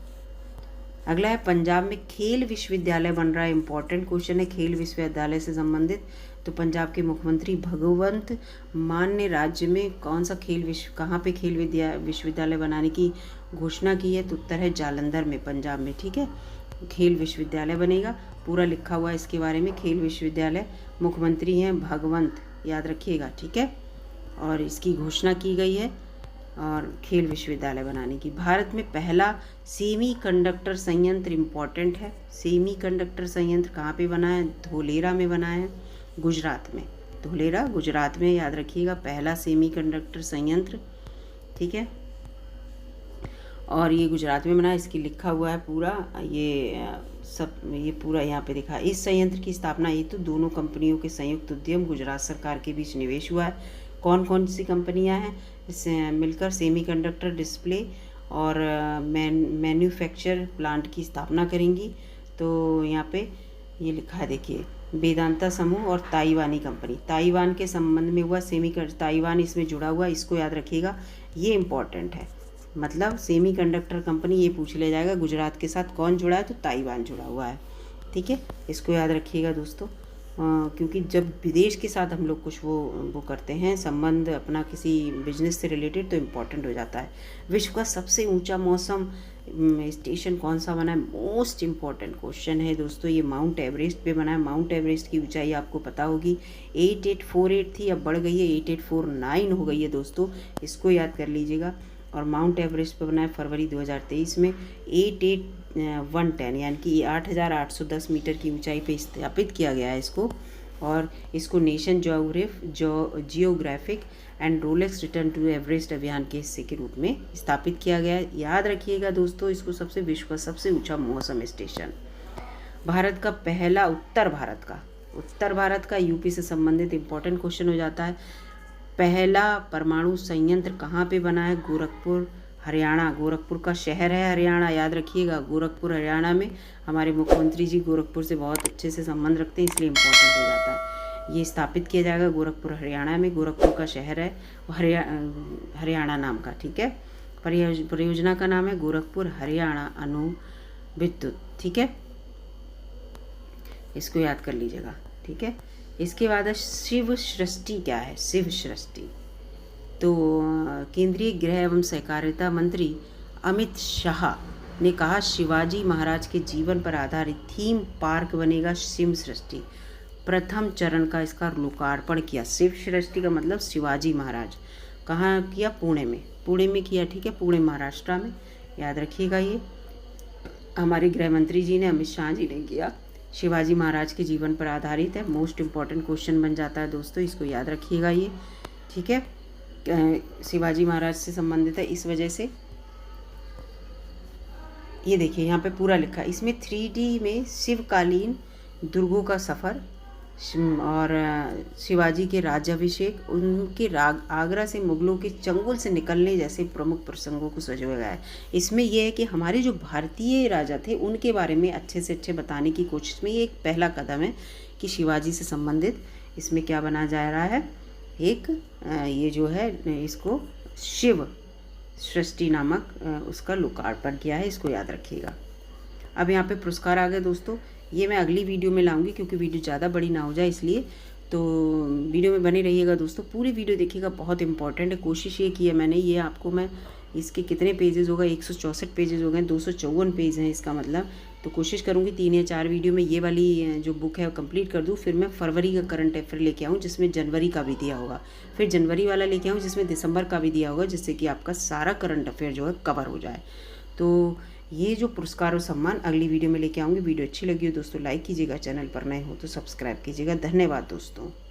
अगला है पंजाब में खेल विश्वविद्यालय बन रहा है। इंपॉर्टेंट क्वेश्चन है खेल विश्वविद्यालय से संबंधित। तो पंजाब के मुख्यमंत्री भगवंत मान ने राज्य में कौन सा कहाँ पे खेल विश्वविद्यालय बनाने की घोषणा की है? तो उत्तर है जालंधर में, पंजाब में, ठीक है, खेल विश्वविद्यालय बनेगा। पूरा लिखा हुआ है इसके बारे में, खेल विश्वविद्यालय। मुख्यमंत्री हैं भगवंत, याद रखिएगा, ठीक है। और इसकी घोषणा की गई है और खेल विश्वविद्यालय बनाने की। भारत में पहला सेमीकंडक्टर संयंत्र, इम्पॉर्टेंट है, सेमीकंडक्टर संयंत्र कहाँ पे बना है? धोलेरा में बना है, गुजरात में। धोलेरा गुजरात में, याद रखिएगा, पहला सेमीकंडक्टर संयंत्र, ठीक है। और ये गुजरात में बना है, इसकी लिखा हुआ है पूरा, ये पूरा यहाँ पे दिखा है। इस संयंत्र की स्थापना हेतु दोनों कंपनियों के संयुक्त उद्यम गुजरात सरकार के बीच निवेश हुआ है। कौन कौन सी कंपनियां हैं इससे मिलकर सेमीकंडक्टर डिस्प्ले और मैन्युफैक्चर प्लांट की स्थापना करेंगी? तो यहाँ पे ये लिखा है, देखिए, वेदांता समूह और ताइवानी कंपनी। ताइवान के संबंध में हुआ ताइवान इसमें जुड़ा हुआ, इसको याद रखिएगा, ये इम्पॉर्टेंट है। मतलब सेमीकंडक्टर कंपनी, ये पूछ लिया जाएगा गुजरात के साथ कौन जुड़ा है? तो ताइवान जुड़ा हुआ है, ठीक है, इसको याद रखिएगा दोस्तों। क्योंकि जब विदेश के साथ हम लोग कुछ वो करते हैं संबंध अपना किसी बिजनेस से रिलेटेड, तो इम्पोर्टेंट हो जाता है। विश्व का सबसे ऊंचा मौसम स्टेशन कौन सा बना है? मोस्ट इम्पॉर्टेंट क्वेश्चन है दोस्तों। ये माउंट एवरेस्ट पे बना है। माउंट एवरेस्ट की ऊंचाई आपको पता होगी 8848 थी, अब बढ़ गई है 8849 हो गई है दोस्तों, इसको याद कर लीजिएगा। और माउंट एवरेस्ट पे बना है फरवरी 2023 में 88,110 यानी कि 8,810 मीटर की ऊंचाई पे स्थापित किया गया है इसको। और इसको Nation Geographic and Rolex return to Everest अभियान के हिस्से के रूप में स्थापित किया गया है। याद रखिएगा दोस्तों, इसको विश्व का सबसे ऊंचा मौसम स्टेशन। भारत का पहला उत्तर भारत का यूपी से संबंधित इम्पोर्टेंट क्वेश्चन हो जाता है। पहला परमाणु संयंत्र कहाँ पे बना है? गोरखपुर, हरियाणा। गोरखपुर का शहर है हरियाणा, याद रखिएगा, गोरखपुर हरियाणा में। हमारे मुख्यमंत्री जी गोरखपुर से बहुत अच्छे से संबंध रखते हैं, इसलिए इम्पोर्टेंट हो जाता है। ये स्थापित किया जाएगा गोरखपुर हरियाणा में। गोरखपुर का शहर है हरियाणा नाम का, ठीक है। परियोजना का नाम है गोरखपुर हरियाणा अणु विद्युत, ठीक है, इसको याद कर लीजिएगा, ठीक है। इसके बाद शिव सृष्टि क्या है? शिव सृष्टि तो केंद्रीय गृह एवं सहकारिता मंत्री अमित शाह ने कहा शिवाजी महाराज के जीवन पर आधारित थीम पार्क बनेगा शिव सृष्टि। प्रथम चरण का इसका लोकार्पण किया। शिव सृष्टि का मतलब शिवाजी महाराज। कहाँ किया? पुणे में किया, ठीक है, पुणे महाराष्ट्र में, याद रखिएगा। ये हमारे गृह मंत्री जी ने, अमित शाह जी ने किया। शिवाजी महाराज के जीवन पर आधारित है। मोस्ट इम्पॉर्टेंट क्वेश्चन बन जाता है दोस्तों, इसको याद रखिएगा ये, ठीक है। शिवाजी महाराज से संबंधित है, इस वजह से ये देखिए यहाँ पे पूरा लिखा है। इसमें 3D में शिवकालीन दुर्गों का सफ़र और शिवाजी के राज्याभिषेक, उनके आगरा से मुगलों के चंगुल से निकलने जैसे प्रमुख प्रसंगों को सजोया गया है। इसमें यह है कि हमारे जो भारतीय राजा थे उनके बारे में अच्छे से अच्छे बताने की कोशिश में ये एक पहला कदम है कि शिवाजी से संबंधित इसमें क्या बना जा रहा है, एक ये जो है इसको शिव सृष्टि नामक उसका लोकार्पण किया है, इसको याद रखिएगा। अब यहाँ पे पुरस्कार आ गए दोस्तों, ये मैं अगली वीडियो में लाऊंगी क्योंकि वीडियो ज़्यादा बड़ी ना हो जाए, इसलिए तो वीडियो में बने रहिएगा दोस्तों, पूरी वीडियो देखिएगा, बहुत इंपॉर्टेंट है। कोशिश ये की है मैंने, ये आपको मैं इसके कितने पेजेस हो गए, 164 पेजेस हो गए, 254 पेज हैं इसका मतलब, तो कोशिश करूँगी 3 या 4 वीडियो में ये वाली जो बुक है वो कंप्लीट कर दूँ। फिर मैं फरवरी का करंट अफेयर लेके आऊँ जिसमें जनवरी का भी दिया होगा, फिर जनवरी वाला लेके आऊँ जिसमें दिसंबर का भी दिया होगा, जिससे कि आपका सारा करंट अफेयर जो है कवर हो जाए। तो ये जो पुरस्कार और सम्मान अगली वीडियो में लेके आऊँगी। वीडियो अच्छी लगी हो दोस्तों लाइक कीजिएगा, चैनल पर नए हो तो सब्सक्राइब कीजिएगा। धन्यवाद दोस्तों।